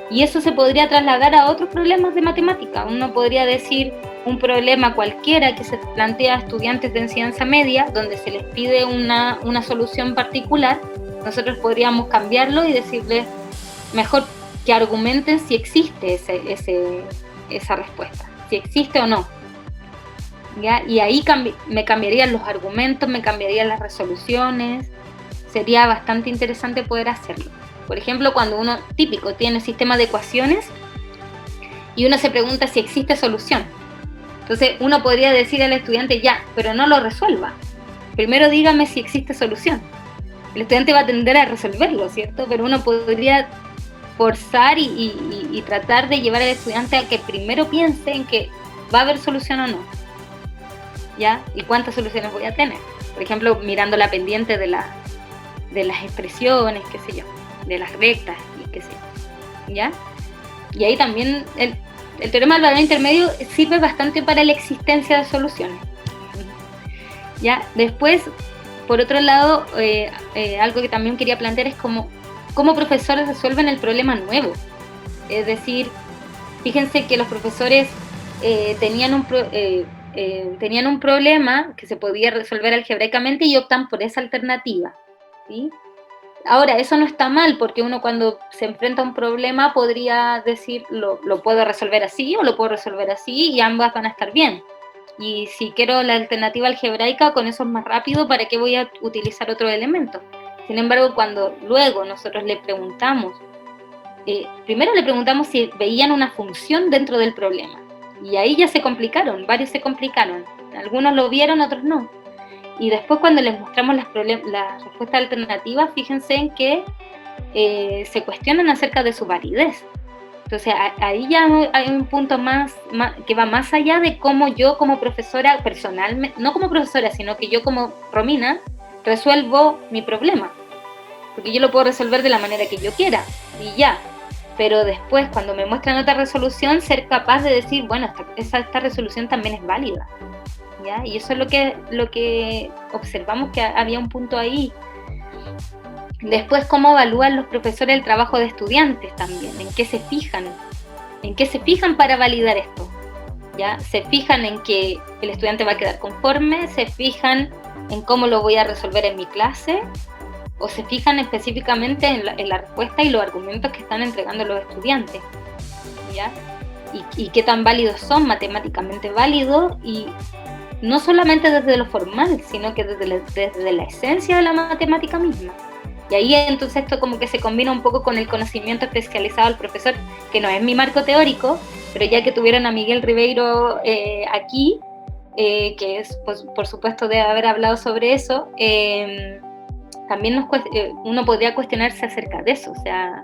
Y eso se podría trasladar a otros problemas de matemática. Uno podría decir un problema cualquiera que se plantea a estudiantes de enseñanza media, donde se les pide una solución particular. Nosotros podríamos cambiarlo y decirles, mejor que argumenten si existe esa respuesta, si existe o no. ¿Ya? Y ahí me cambiarían los argumentos, me cambiarían las resoluciones. Sería bastante interesante poder hacerlo. Por ejemplo, cuando uno, típico, tiene sistema de ecuaciones y uno se pregunta si existe solución. Entonces uno podría decir al estudiante, ya, pero no lo resuelva. Primero dígame si existe solución. El estudiante va a tender a resolverlo, ¿cierto? Pero uno podría forzar y tratar de llevar al estudiante a que primero piense en que va a haber solución o no. ¿Ya? ¿Y cuántas soluciones voy a tener? Por ejemplo, mirando la pendiente de las expresiones, qué sé yo, de las rectas y qué sé yo, ¿ya? Y ahí también el teorema del valor intermedio sirve bastante para la existencia de soluciones, ¿ya? Después, por otro lado, algo que también quería plantear es cómo profesores resuelven el problema nuevo. Es decir, fíjense que los profesores tenían un problema que se podía resolver algebraicamente y optan por esa alternativa, ¿sí? Ahora, eso no está mal, porque uno cuando se enfrenta a un problema podría decir, lo puedo resolver así o lo puedo resolver así, y ambas van a estar bien. Y si quiero la alternativa algebraica, con eso es más rápido, ¿para qué voy a utilizar otro elemento? Sin embargo, cuando luego nosotros le preguntamos, primero le preguntamos si veían una función dentro del problema. Y ahí ya se complicaron, varios se complicaron. Algunos lo vieron, otros no. Y después cuando les mostramos las respuestas alternativas, fíjense en que se cuestionan acerca de su validez. Entonces ahí ya hay un punto más que va más allá de cómo yo como profesora personalmente, no como profesora, sino que yo como Romina resuelvo mi problema. Porque yo lo puedo resolver de la manera que yo quiera y ya. Pero después, cuando me muestran otra resolución, ser capaz de decir, bueno, esta resolución también es válida. ¿Ya? Y eso es lo que observamos, que había un punto ahí. Después, cómo evalúan los profesores el trabajo de estudiantes también, en qué se fijan para validar esto. ¿Ya? Se fijan en que el estudiante va a quedar conforme, se fijan en cómo lo voy a resolver en mi clase, o se fijan específicamente en la respuesta y los argumentos que están entregando los estudiantes, ¿ya? Y qué tan válidos son, matemáticamente válidos, y no solamente desde lo formal, sino que desde la esencia de la matemática misma. Y ahí entonces esto como que se combina un poco con el conocimiento especializado del profesor, que no es mi marco teórico, pero ya que tuvieron a Miguel Ribeiro aquí, que es, pues, por supuesto debe haber hablado sobre eso, también uno podría cuestionarse acerca de eso, o sea,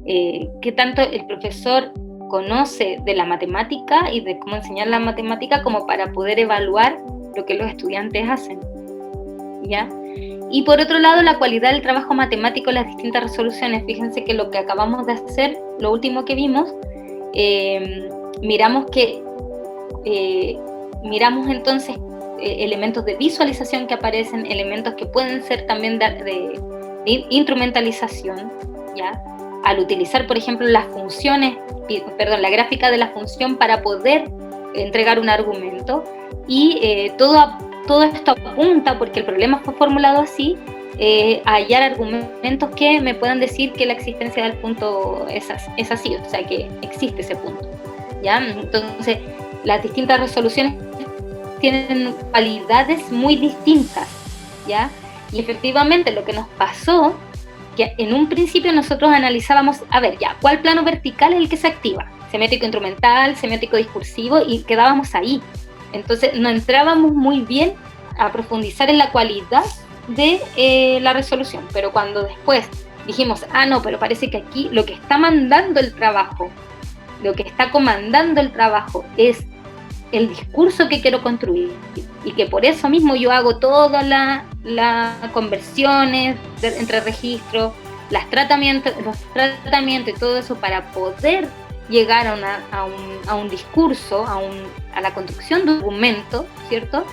qué tanto el profesor conoce de la matemática y de cómo enseñar la matemática como para poder evaluar lo que los estudiantes hacen, ¿ya? Y por otro lado, la cualidad del trabajo matemático en las distintas resoluciones. Fíjense que lo que acabamos de hacer, lo último que vimos, miramos entonces elementos de visualización que aparecen, elementos que pueden ser también de instrumentalización, ¿ya? Al utilizar, por ejemplo, la gráfica de la función para poder entregar un argumento, y todo esto apunta, porque el problema fue formulado así, a hallar argumentos que me puedan decir que la existencia del punto es así, o sea, que existe ese punto, ¿ya? Entonces, las distintas resoluciones tienen cualidades muy distintas, ¿ya? Y efectivamente lo que nos pasó que en un principio nosotros analizábamos, a ver, ya, ¿cuál plano vertical es el que se activa? Semiótico instrumental, semiótico discursivo, y quedábamos ahí. Entonces no entrábamos muy bien a profundizar en la cualidad de la resolución, pero cuando después dijimos, no, pero parece que aquí lo que está mandando el trabajo, lo que está comandando el trabajo es el discurso que quiero construir, y que por eso mismo yo hago todas las conversiones entre registros, los tratamientos y todo eso para poder llegar a un discurso, a la construcción de un documento, ¿cierto?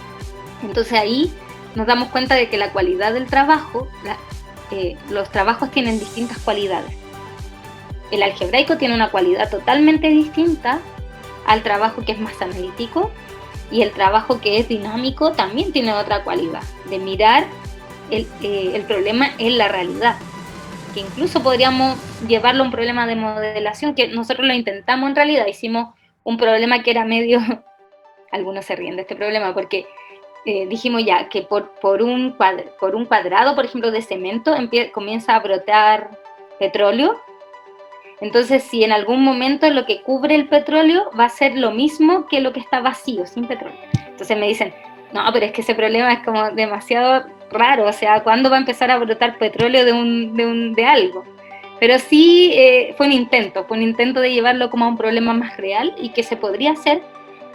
Entonces ahí nos damos cuenta de que la cualidad del trabajo, los trabajos tienen distintas cualidades. El algebraico tiene una cualidad totalmente distinta al trabajo que es más analítico, y el trabajo que es dinámico también tiene otra cualidad, de mirar el problema en la realidad, que incluso podríamos llevarlo a un problema de modelación, que nosotros lo intentamos en realidad, hicimos un problema que era medio, algunos se ríen de este problema, porque dijimos ya que por un cuadrado, por ejemplo, de cemento, comienza a brotar petróleo. Entonces, si en algún momento lo que cubre el petróleo va a ser lo mismo que lo que está vacío, sin petróleo. Entonces me dicen, no, pero es que ese problema es como demasiado raro, o sea, ¿cuándo va a empezar a brotar petróleo de algo? Pero sí fue un intento de llevarlo como a un problema más real y que se podría hacer.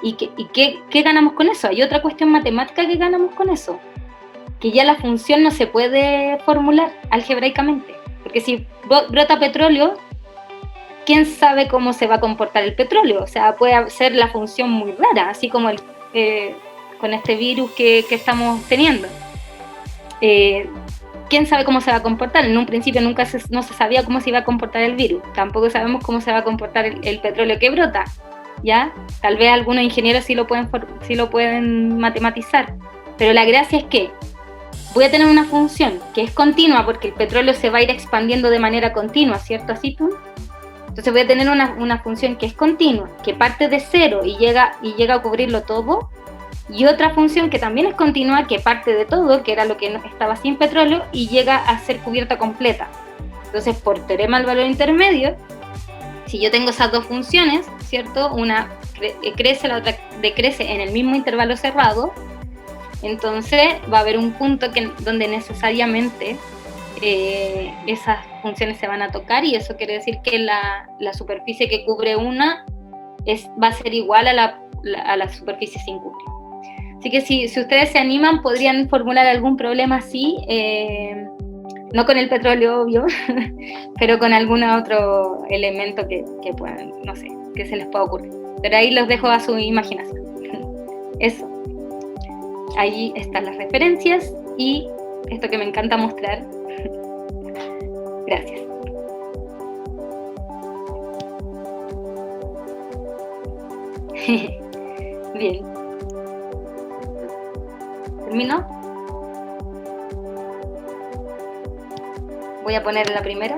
¿Y qué ganamos con eso? Hay otra cuestión matemática que ganamos con eso, que ya la función no se puede formular algebraicamente, porque si brota petróleo, ¿quién sabe cómo se va a comportar el petróleo? O sea, puede ser la función muy rara, así como con este virus que estamos teniendo. ¿Quién sabe cómo se va a comportar? En un principio no se sabía cómo se iba a comportar el virus, tampoco sabemos cómo se va a comportar el petróleo que brota, ¿ya? Tal vez algunos ingenieros sí lo pueden matematizar, pero la gracia es que voy a tener una función que es continua, porque el petróleo se va a ir expandiendo de manera continua, ¿cierto? Así tú. Entonces voy a tener una función que es continua, que parte de cero y llega a cubrirlo todo, y otra función que también es continua, que parte de todo, que era lo que estaba sin petróleo, y llega a ser cubierta completa. Entonces, por teorema del valor intermedio, si yo tengo esas dos funciones, ¿cierto? Una crece, la otra decrece en el mismo intervalo cerrado, entonces va a haber un punto donde necesariamente esas funciones se van a tocar, y eso quiere decir que la superficie que cubre una va a ser igual a la superficie sin cubrir. Así que si ustedes se animan, podrían formular algún problema así, no con el petróleo, obvio, pero con algún otro elemento que puedan, no sé, que se les pueda ocurrir. Pero ahí los dejo a su imaginación. Eso. Ahí están las referencias y esto que me encanta mostrar. Gracias. Bien. ¿Terminó? Voy a poner la primera.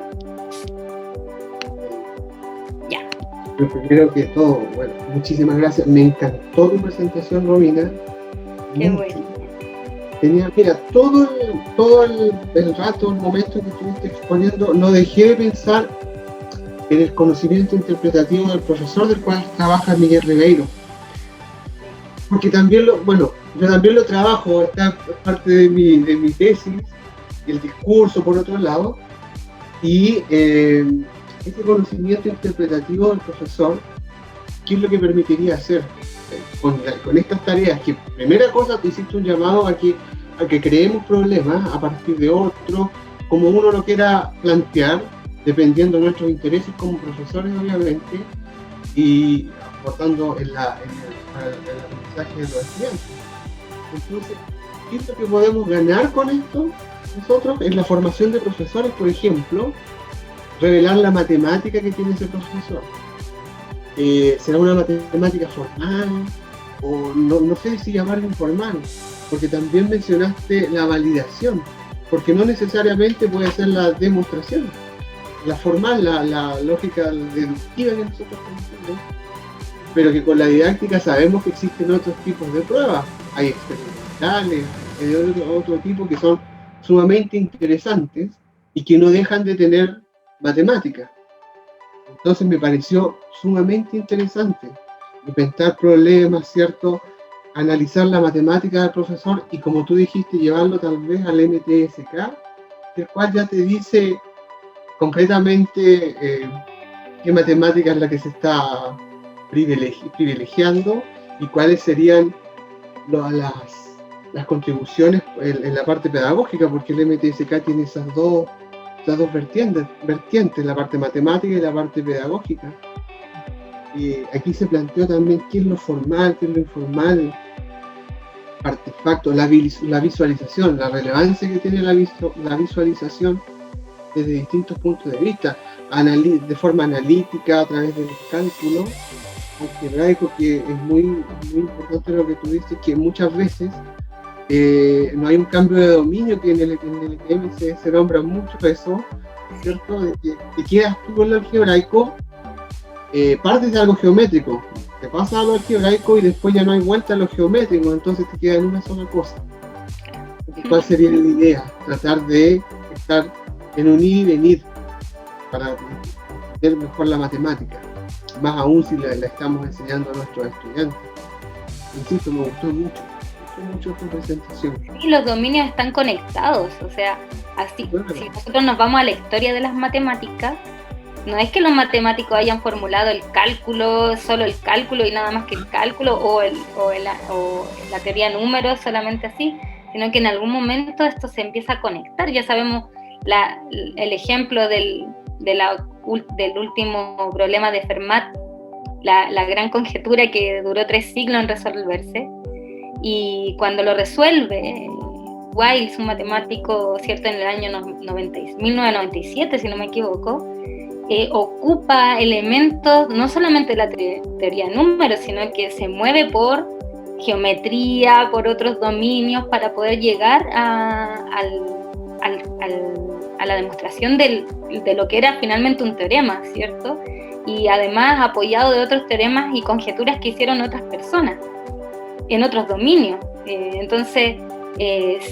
Ya. Lo primero que todo, bueno, muchísimas gracias. Me encantó tu presentación, Romina. Qué bueno. Mira, todo el rato, el momento que estuviste exponiendo, no dejé de pensar en el conocimiento interpretativo del profesor del cual trabaja Miguel Ribeiro. Porque también yo también lo trabajo, está parte de mi tesis, el discurso por otro lado, y ese conocimiento interpretativo del profesor, ¿qué es lo que permitiría hacer con estas tareas? Que primera cosa, te hiciste un llamado a que creemos problemas a partir de otros, como uno lo quiera plantear, dependiendo de nuestros intereses como profesores, obviamente, y aportando en el aprendizaje de los estudiantes. Entonces, ¿qué es lo que podemos ganar con esto nosotros? En la formación de profesores, por ejemplo, revelar la matemática que tiene ese profesor. ¿Será una matemática formal? O no sé si llamarla informal, porque también mencionaste la validación, porque no necesariamente puede ser la demostración. La formal, la lógica deductiva que nosotros conocemos, pero que con la didáctica sabemos que existen otros tipos de pruebas. Hay experimentales, hay de otro tipo que son sumamente interesantes y que no dejan de tener matemáticas. Entonces me pareció sumamente interesante inventar problemas, ¿cierto? Analizar la matemática del profesor y, como tú dijiste, llevarlo tal vez al MTSK, el cual ya te dice concretamente qué matemática es la que se está privilegiando y cuáles serían las contribuciones en la parte pedagógica, porque el MTSK tiene esas dos vertientes, la parte matemática y la parte pedagógica. Y aquí se planteó también qué es lo formal, qué es lo informal, artefactos, la visualización, la relevancia que tiene la visualización desde distintos puntos de vista, de forma analítica, a través del cálculo algebraico, que es muy, muy importante lo que tú dices, que muchas veces no hay un cambio de dominio, que en el ETM se nombra mucho eso, ¿cierto? De que te quedas tú con lo algebraico, partes de algo geométrico, te pasa a lo algebraico y después ya no hay vuelta a lo geométrico, entonces te queda en una sola cosa. ¿Cuál sería la idea? Tratar de estar en un ir y venir para entender mejor la matemática, más aún si la estamos enseñando a nuestros estudiantes. Insisto, me gustó mucho tu presentación. Y los dominios están conectados, o sea, así, claro. Si nosotros nos vamos a la historia de las matemáticas, no es que los matemáticos hayan formulado el cálculo, solo el cálculo y nada más que el cálculo, o la teoría de números solamente así, sino que en algún momento esto se empieza a conectar. Ya sabemos el ejemplo del último problema de Fermat, la gran conjetura que duró 3 siglos en resolverse, y cuando lo resuelve Wiles, un matemático, ¿cierto?, en el año 1997, si no me equivoco, ocupa elementos no solamente de la teoría de números, sino que se mueve por geometría, por otros dominios, para poder llegar a la demostración de lo que era finalmente un teorema, ¿cierto? Y además apoyado de otros teoremas y conjeturas que hicieron otras personas en otros dominios. Entonces,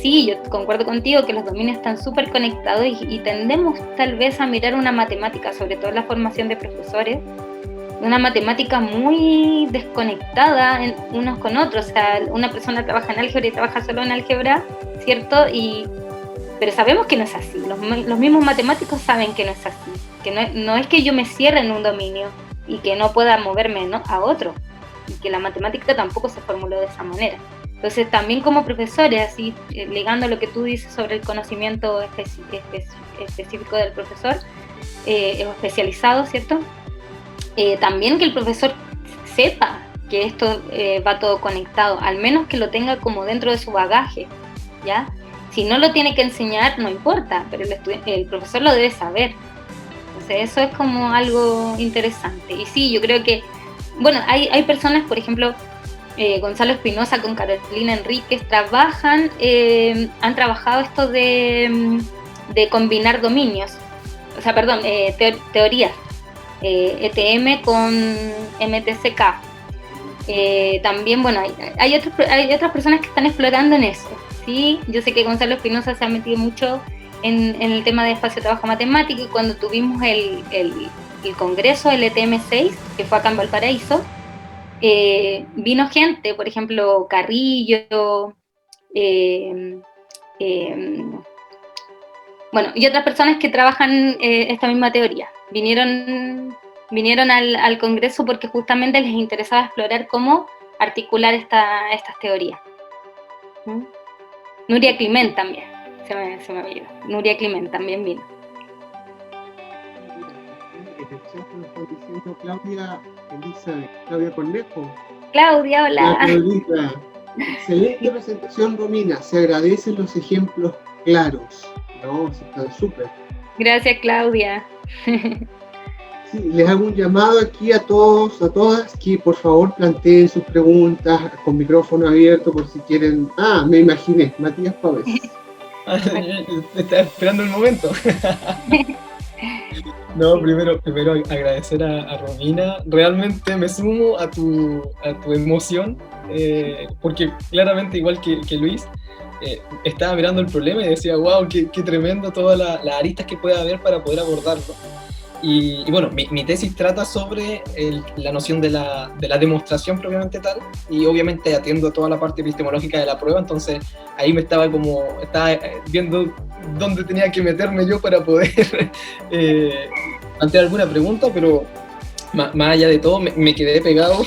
sí, yo concuerdo contigo que los dominios están súper conectados y tendemos tal vez a mirar una matemática, sobre todo en la formación de profesores, una matemática muy desconectada unos con otros. O sea, una persona trabaja en álgebra y trabaja solo en álgebra, ¿cierto? Pero sabemos que no es así. Los mismos matemáticos saben que no es así, que no es que yo me cierre en un dominio y que no pueda moverme, ¿no?, a otro, y que la matemática tampoco se formuló de esa manera. Entonces, también como profesores, así ligando lo que tú dices sobre el conocimiento específico del profesor, o especializado, ¿cierto? También que el profesor sepa que esto va todo conectado, al menos que lo tenga como dentro de su bagaje, ¿ya? Si no lo tiene que enseñar, no importa, pero el profesor lo debe saber. Entonces, eso es como algo interesante. Y sí, yo creo que, bueno, hay personas, por ejemplo, Gonzalo Espinosa con Carolina Enríquez, han trabajado esto de combinar dominios, o sea, perdón, teorías, ETM con MTSK. También, bueno, hay otras personas que están explorando en eso, ¿sí? Yo sé que Gonzalo Espinosa se ha metido mucho en el tema de espacio-trabajo matemático, y cuando tuvimos el congreso, el ETM 6, que fue acá en Valparaíso, vino gente, por ejemplo, Carrillo, bueno, y otras personas que trabajan esta misma teoría. Vinieron al congreso porque justamente les interesaba explorar cómo articular estas teorías. Nuria Climent también, se me olvidó. Nuria Climent también vino. Claudia Cornejo. Claudia, hola. Claudita. Excelente presentación, Romina. Se agradecen los ejemplos claros. No, están súper. Gracias, Claudia. Sí, les hago un llamado aquí a todos, a todas, que por favor planteen sus preguntas con micrófono abierto por si quieren. Me imaginé, Matías Pávez. Estaba esperando el momento. No, primero agradecer a Romina. Realmente me sumo a tu emoción, porque claramente, igual que Luis, estaba mirando el problema y decía, wow, qué tremendo todas las aristas que puede haber para poder abordarlo. Y bueno, mi tesis trata sobre la noción de la demostración propiamente tal, y obviamente atiendo a toda la parte epistemológica de la prueba, entonces ahí estaba viendo dónde tenía que meterme yo para poder plantear alguna pregunta, pero más allá de todo me quedé pegado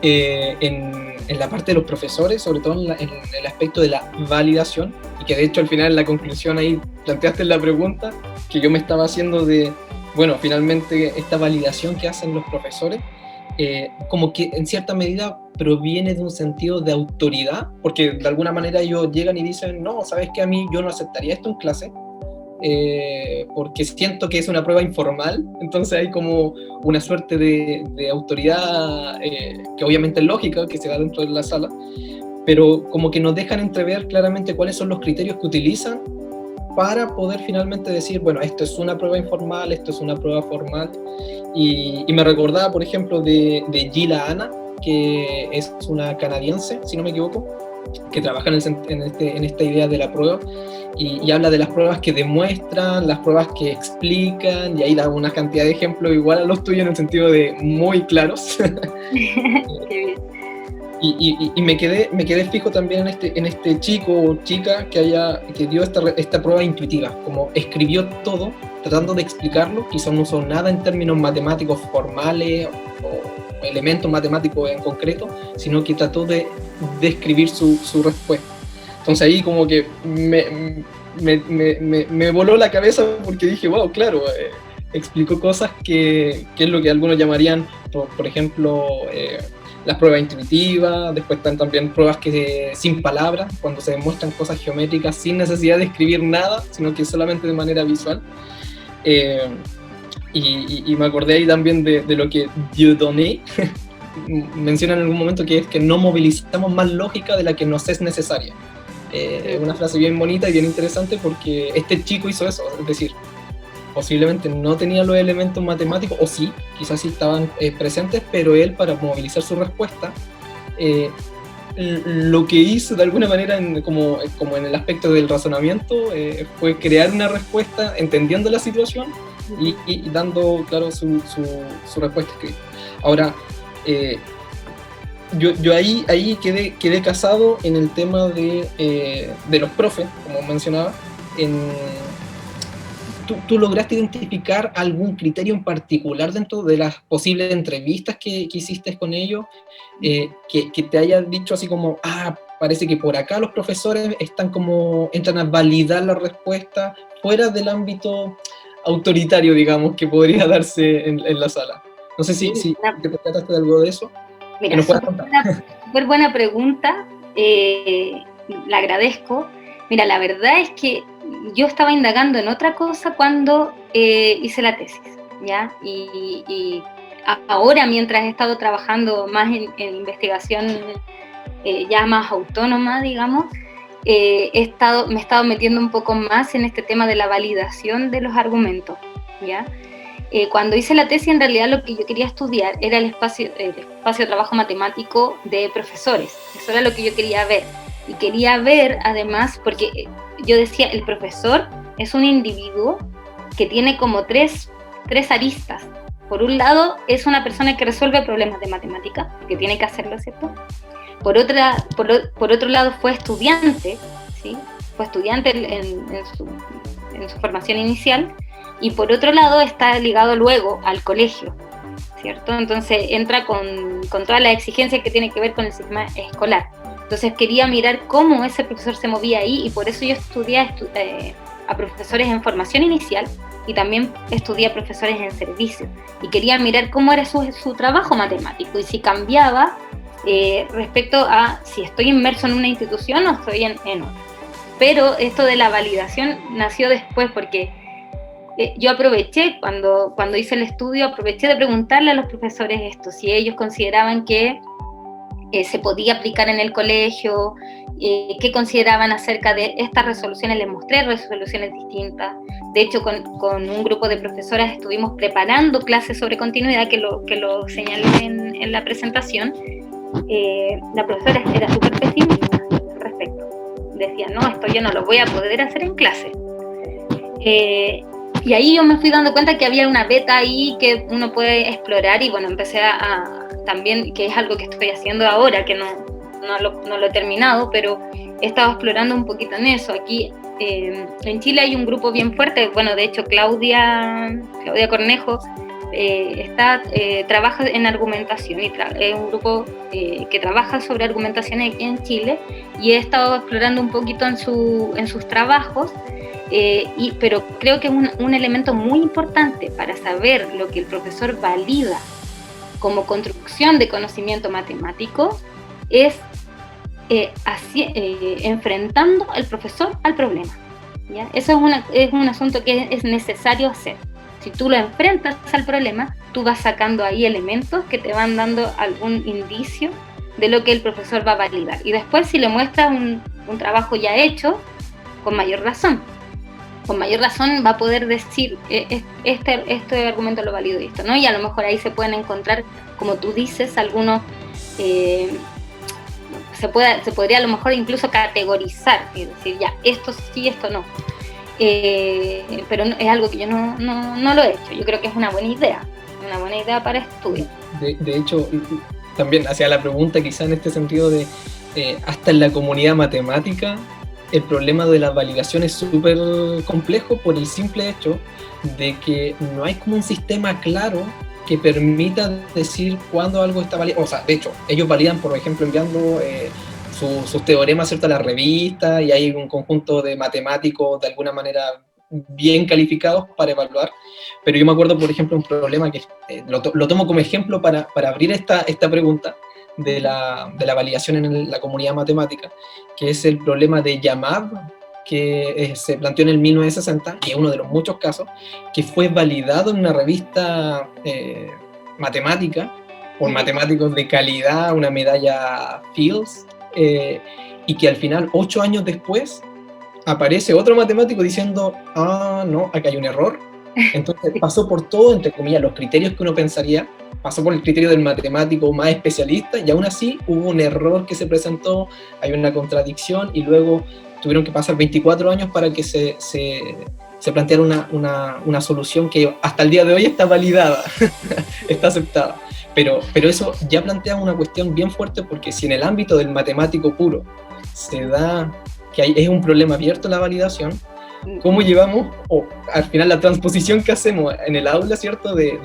en la parte de los profesores, sobre todo en el aspecto de la validación, y que de hecho al final en la conclusión ahí planteaste la pregunta que yo me estaba haciendo de, bueno, finalmente esta validación que hacen los profesores, como que en cierta medida proviene de un sentido de autoridad, porque de alguna manera ellos llegan y dicen, no, ¿sabes qué? A mí yo no aceptaría esto en clase, porque siento que es una prueba informal, entonces hay como una suerte de autoridad que obviamente es lógica, que se da dentro de la sala, pero como que nos dejan entrever claramente cuáles son los criterios que utilizan para poder finalmente decir, bueno, esto es una prueba informal, esto es una prueba formal, y me recordaba, por ejemplo, de Gila Hanna, que es una canadiense, si no me equivoco, que trabaja en esta idea de la prueba, y habla de las pruebas que demuestran, las pruebas que explican, y ahí da una cantidad de ejemplos igual a los tuyos en el sentido de muy claros. Y me quedé fijo también en este chico o chica que dio esta prueba intuitiva, como escribió todo tratando de explicarlo, quizá no usó nada en términos matemáticos formales o elementos matemáticos en concreto, sino que trató de describir su respuesta. Entonces ahí como que me voló la cabeza porque dije, wow, claro, explicó cosas que es lo que algunos llamarían, por ejemplo, las pruebas intuitivas. Después están también pruebas sin palabras, cuando se demuestran cosas geométricas sin necesidad de escribir nada, sino que solamente de manera visual. Y me acordé ahí también de lo que Dieudonné menciona en algún momento, que es que no movilizamos más lógica de la que nos es necesaria. Es una frase bien bonita y bien interesante, porque este chico hizo eso, es decir, posiblemente no tenía los elementos matemáticos, o sí, quizás sí estaban presentes, pero él, para movilizar su respuesta, lo que hizo de alguna manera como en el aspecto del razonamiento, fue crear una respuesta entendiendo la situación y dando, claro, su respuesta escrita. Ahora, yo ahí quedé casado en el tema de los profes, como mencionaba. ¿Tú lograste identificar algún criterio en particular dentro de las posibles entrevistas que hiciste con ellos, que te haya dicho así como, parece que por acá los profesores entran a validar la respuesta fuera del ámbito autoritario, digamos, que podría darse en la sala? No sé si te trataste de algo de eso. Mira, súper buena pregunta, la agradezco. Mira, la verdad es que yo estaba indagando en otra cosa cuando hice la tesis, ¿ya? Y ahora, mientras he estado trabajando más en investigación ya más autónoma, digamos, me he estado metiendo un poco más en este tema de la validación de los argumentos, ¿ya? Cuando hice la tesis, en realidad lo que yo quería estudiar era el espacio de trabajo matemático de profesores. Eso era lo que yo quería ver. Y quería ver, además, porque yo decía, el profesor es un individuo que tiene como tres aristas. Por un lado, es una persona que resuelve problemas de matemática, que tiene que hacerlo, ¿cierto? Por otro lado, fue estudiante, ¿sí? Fue estudiante en su formación inicial. Y por otro lado está ligado luego al colegio, ¿cierto? Entonces entra con toda la exigencia que tiene que ver con el sistema escolar. Entonces quería mirar cómo ese profesor se movía ahí, y por eso yo estudié a profesores en formación inicial y también estudié a profesores en servicio. Y quería mirar cómo era su trabajo matemático y si cambiaba respecto a si estoy inmerso en una institución o estoy en otra. Pero esto de la validación nació después, porque yo aproveché, cuando hice el estudio, aproveché de preguntarle a los profesores esto, si ellos consideraban que se podía aplicar en el colegio, qué consideraban acerca de estas resoluciones. Les mostré resoluciones distintas. De hecho, con un grupo de profesoras estuvimos preparando clases sobre continuidad, que lo señalé en la presentación. La profesora era súper pesimista al respecto. Decía, no, esto yo no lo voy a poder hacer en clase. Y ahí yo me fui dando cuenta que había una beta ahí que uno puede explorar, y bueno, empecé a también, que es algo que estoy haciendo ahora, que no lo he terminado, pero he estado explorando un poquito en eso. Aquí en Chile hay un grupo bien fuerte, bueno, de hecho Claudia Cornejo trabaja en argumentación, y es un grupo que trabaja sobre argumentación aquí en Chile, y he estado explorando un poquito en sus trabajos, pero creo que es un elemento muy importante para saber lo que el profesor valida como construcción de conocimiento matemático, es enfrentando al profesor al problema, ¿ya? Eso es un asunto que es necesario hacer. Si tú lo enfrentas al problema, tú vas sacando ahí elementos que te van dando algún indicio de lo que el profesor va a validar. Y después, si le muestras un trabajo ya hecho, con mayor razón va a poder decir, este argumento lo valido y esto, ¿no? Y a lo mejor ahí se pueden encontrar, como tú dices, algunos... se podría a lo mejor incluso categorizar y decir, ya, esto sí, esto no. Pero es algo que yo no lo he hecho. Yo creo que es una buena idea para estudiar. De hecho, también hacia la pregunta, quizá en este sentido de hasta en la comunidad matemática, el problema de la validación es súper complejo por el simple hecho de que no hay como un sistema claro que permita decir cuándo algo está validado. O sea, de hecho, ellos validan, por ejemplo, enviando sus teoremas, ¿cierto?, a la revista, y hay un conjunto de matemáticos de alguna manera bien calificados para evaluar. Pero yo me acuerdo, por ejemplo, un problema que lo tomo como ejemplo para abrir esta pregunta de la validación en la comunidad matemática, que es el problema de YAMAB, que se planteó en el 1960, y es uno de los muchos casos, que fue validado en una revista matemática por matemáticos de calidad, una medalla Fields, y que al final, 8 años después, aparece otro matemático diciendo, no, acá hay un error. Entonces pasó por todo, entre comillas, los criterios que uno pensaría, pasó por el criterio del matemático más especialista, y aún así hubo un error que se presentó, hay una contradicción, y luego tuvieron que pasar 24 años para que se planteara una solución que hasta el día de hoy está validada, está aceptada. Pero eso ya plantea una cuestión bien fuerte, porque si en el ámbito del matemático puro se da que es un problema abierto la validación, ¿cómo llevamos, o al final la transposición que hacemos en el aula, ¿cierto?, de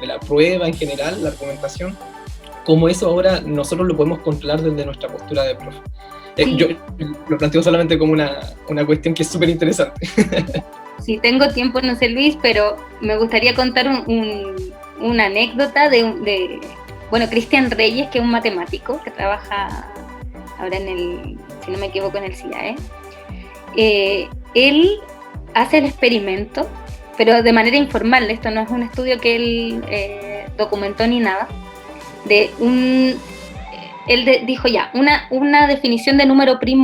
la prueba en general, la argumentación, cómo eso ahora nosotros lo podemos controlar desde nuestra postura de profe? Yo lo planteo solamente como una cuestión que es súper interesante. Sí, tengo tiempo, no sé, Luis, pero me gustaría contar una anécdota de Cristian Reyes, que es un matemático que trabaja ahora si no me equivoco, en el CIAE. Él hace el experimento, pero de manera informal. Esto no es un estudio que él documentó ni nada. Él dijo ya, una definición de número de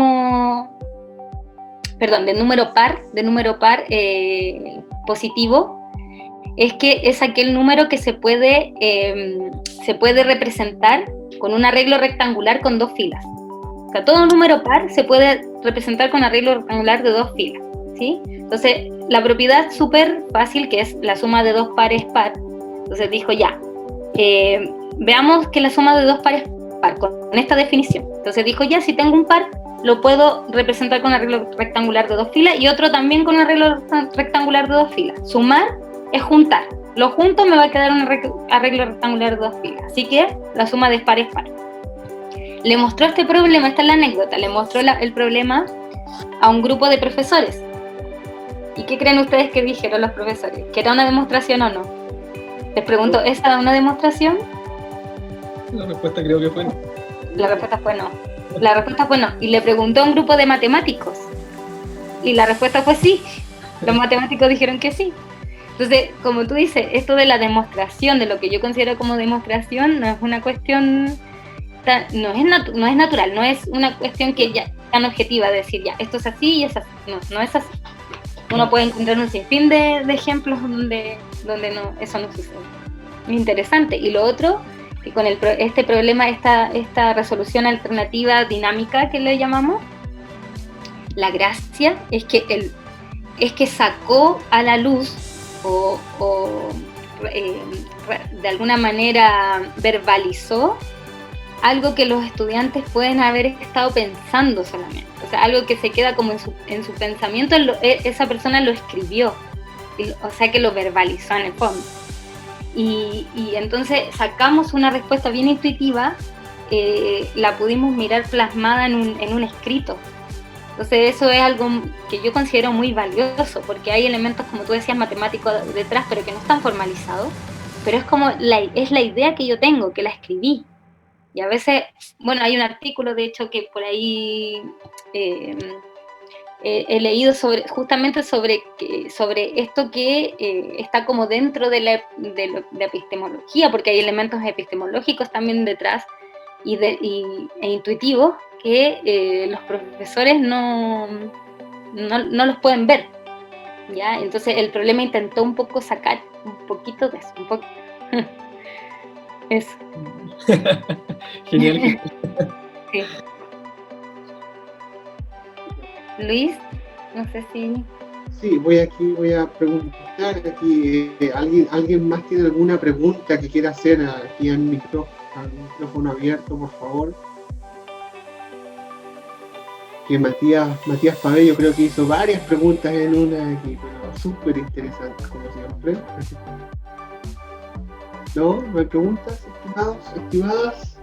número par positivo, es que es aquel número que se puede representar con un arreglo rectangular con 2 filas. O sea, todo número par se puede representar con arreglo rectangular de 2 filas, ¿sí? Entonces, la propiedad súper fácil, que es la suma de 2 pares es par. Entonces dijo ya, veamos que la suma de 2 pares es par, con esta definición. Entonces dijo ya, si tengo un par, lo puedo representar con arreglo rectangular de 2 filas, y otro también con arreglo rectangular de 2 filas. Sumar es juntar. Lo junto, me va a quedar un arreglo rectangular de 2 filas. Así que la suma de par es par. Le mostró este problema, esta es la anécdota, le mostró el problema a un grupo de profesores. ¿Y qué creen ustedes que dijeron los profesores? ¿Que era una demostración o no? Les pregunto, ¿es una demostración? La respuesta creo que fue no. La respuesta fue no. Y le preguntó a un grupo de matemáticos. Y la respuesta fue sí. Los matemáticos dijeron que sí. Entonces, como tú dices, esto de la demostración, de lo que yo considero como demostración, no es una cuestión... No es natural, no es una cuestión que ya tan objetiva de decir ya, esto es así y es así. No es así. Uno puede encontrar un sinfín de ejemplos donde eso no sucede. Muy interesante. Y lo otro, que con este problema, esta resolución alternativa dinámica que le llamamos, la gracia es que sacó a la luz o de alguna manera verbalizó algo que los estudiantes pueden haber estado pensando solamente, o sea, algo que se queda como en su pensamiento, esa persona lo escribió, o sea que lo verbalizó en el fondo. Y entonces sacamos una respuesta bien intuitiva, la pudimos mirar plasmada en un escrito. Entonces eso es algo que yo considero muy valioso, porque hay elementos, como tú decías, matemáticos detrás, pero que no están formalizados, pero es como es la idea que yo tengo, que la escribí. Y a veces, bueno, hay un artículo, de hecho, que por ahí he leído justamente sobre esto que está como dentro de la epistemología, porque hay elementos epistemológicos también detrás e intuitivos que los profesores no los pueden ver, ¿ya? Entonces el problema intentó un poco sacar un poquito de eso, un poco. Eso. Genial. Sí. Luis, no sé si... Sí, voy a preguntar aquí, ¿alguien más tiene alguna pregunta que quiera hacer aquí al micrófono abierto, por favor? Que Matías Pabello creo que hizo varias preguntas en una aquí, pero súper interesantes, como siempre. ¿No? ¿No hay preguntas, estimadas?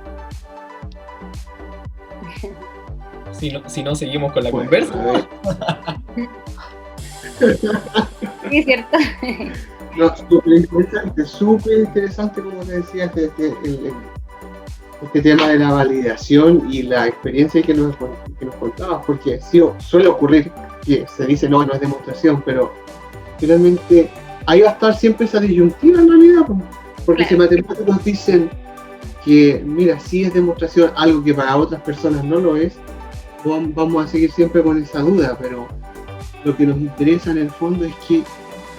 Si no, seguimos con la conversa. Sí, es cierto. No, súper interesante, como te decía, este tema de la validación y la experiencia que nos contabas, porque sí, suele ocurrir que se dice no es demostración, pero finalmente ahí va a estar siempre esa disyuntiva en realidad, porque si matemáticos dicen que mira, sí es demostración, algo que para otras personas no lo es, vamos a seguir siempre con esa duda, pero lo que nos interesa en el fondo es que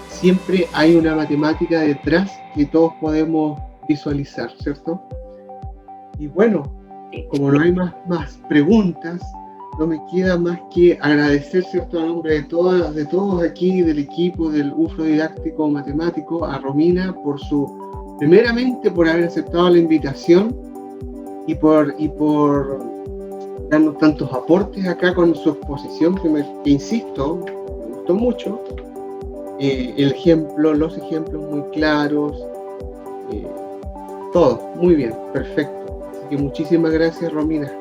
siempre hay una matemática detrás que todos podemos visualizar, ¿cierto? Y bueno, como no hay más preguntas, no me queda más que agradecer, ¿cierto?, a nombre de todos aquí, del equipo del UFRO Didáctico Matemático, a Romina primeramente por haber aceptado la invitación y por darnos tantos aportes acá con su exposición, que insisto, me gustó mucho. Los ejemplos muy claros, todo, muy bien, perfecto. Así que muchísimas gracias, Romina.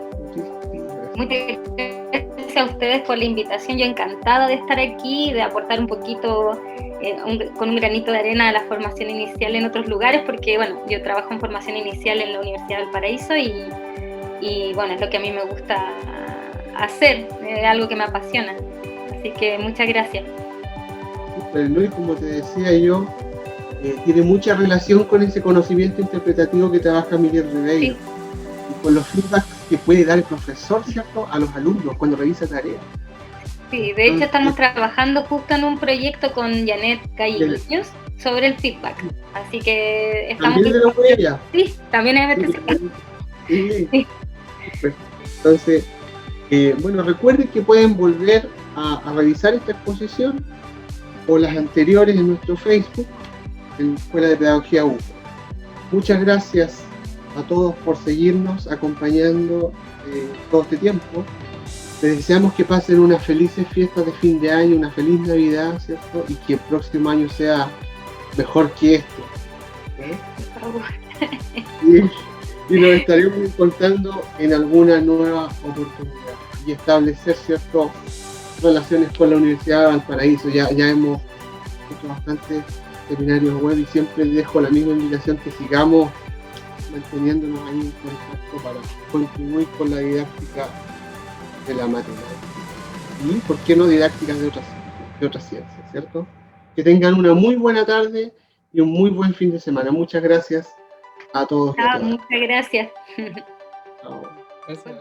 Muchas gracias a ustedes por la invitación, yo encantada de estar aquí, de aportar un poquito, con un granito de arena a la formación inicial en otros lugares, porque bueno, yo trabajo en formación inicial en la Universidad de Valparaíso y bueno, es lo que a mí me gusta hacer, es algo que me apasiona, así que muchas gracias. Luis, como te decía yo, tiene mucha relación con ese conocimiento interpretativo que trabaja Miguel Ribeiro, sí, y con los feedbacks que puede dar el profesor, ¿cierto?, a los alumnos cuando revisa tareas. Sí, de hecho estamos trabajando justo en un proyecto con Janet Gallegos sobre el feedback, así que estamos... ¿También de la huella? Sí, también es BTC. Sí. Entonces, bueno, recuerden que pueden volver a revisar esta exposición o las anteriores en nuestro Facebook, en Escuela de Pedagogía UFRO. Muchas gracias a todos por seguirnos acompañando todo este tiempo. Les deseamos que pasen unas felices fiestas de fin de año, una feliz Navidad, ¿cierto? Y que el próximo año sea mejor que este. Y nos estaremos encontrando en alguna nueva oportunidad y establecer, ¿cierto?, relaciones con la Universidad de Valparaíso. Ya hemos hecho bastantes seminarios web y siempre dejo la misma invitación que sigamos manteniéndonos ahí en contacto para contribuir con la didáctica de la matemática y, ¿por qué no, didácticas de otras ciencias, ¿cierto? Que tengan una muy buena tarde y un muy buen fin de semana. Muchas gracias a todos. Muchas gracias. Chao. Gracias.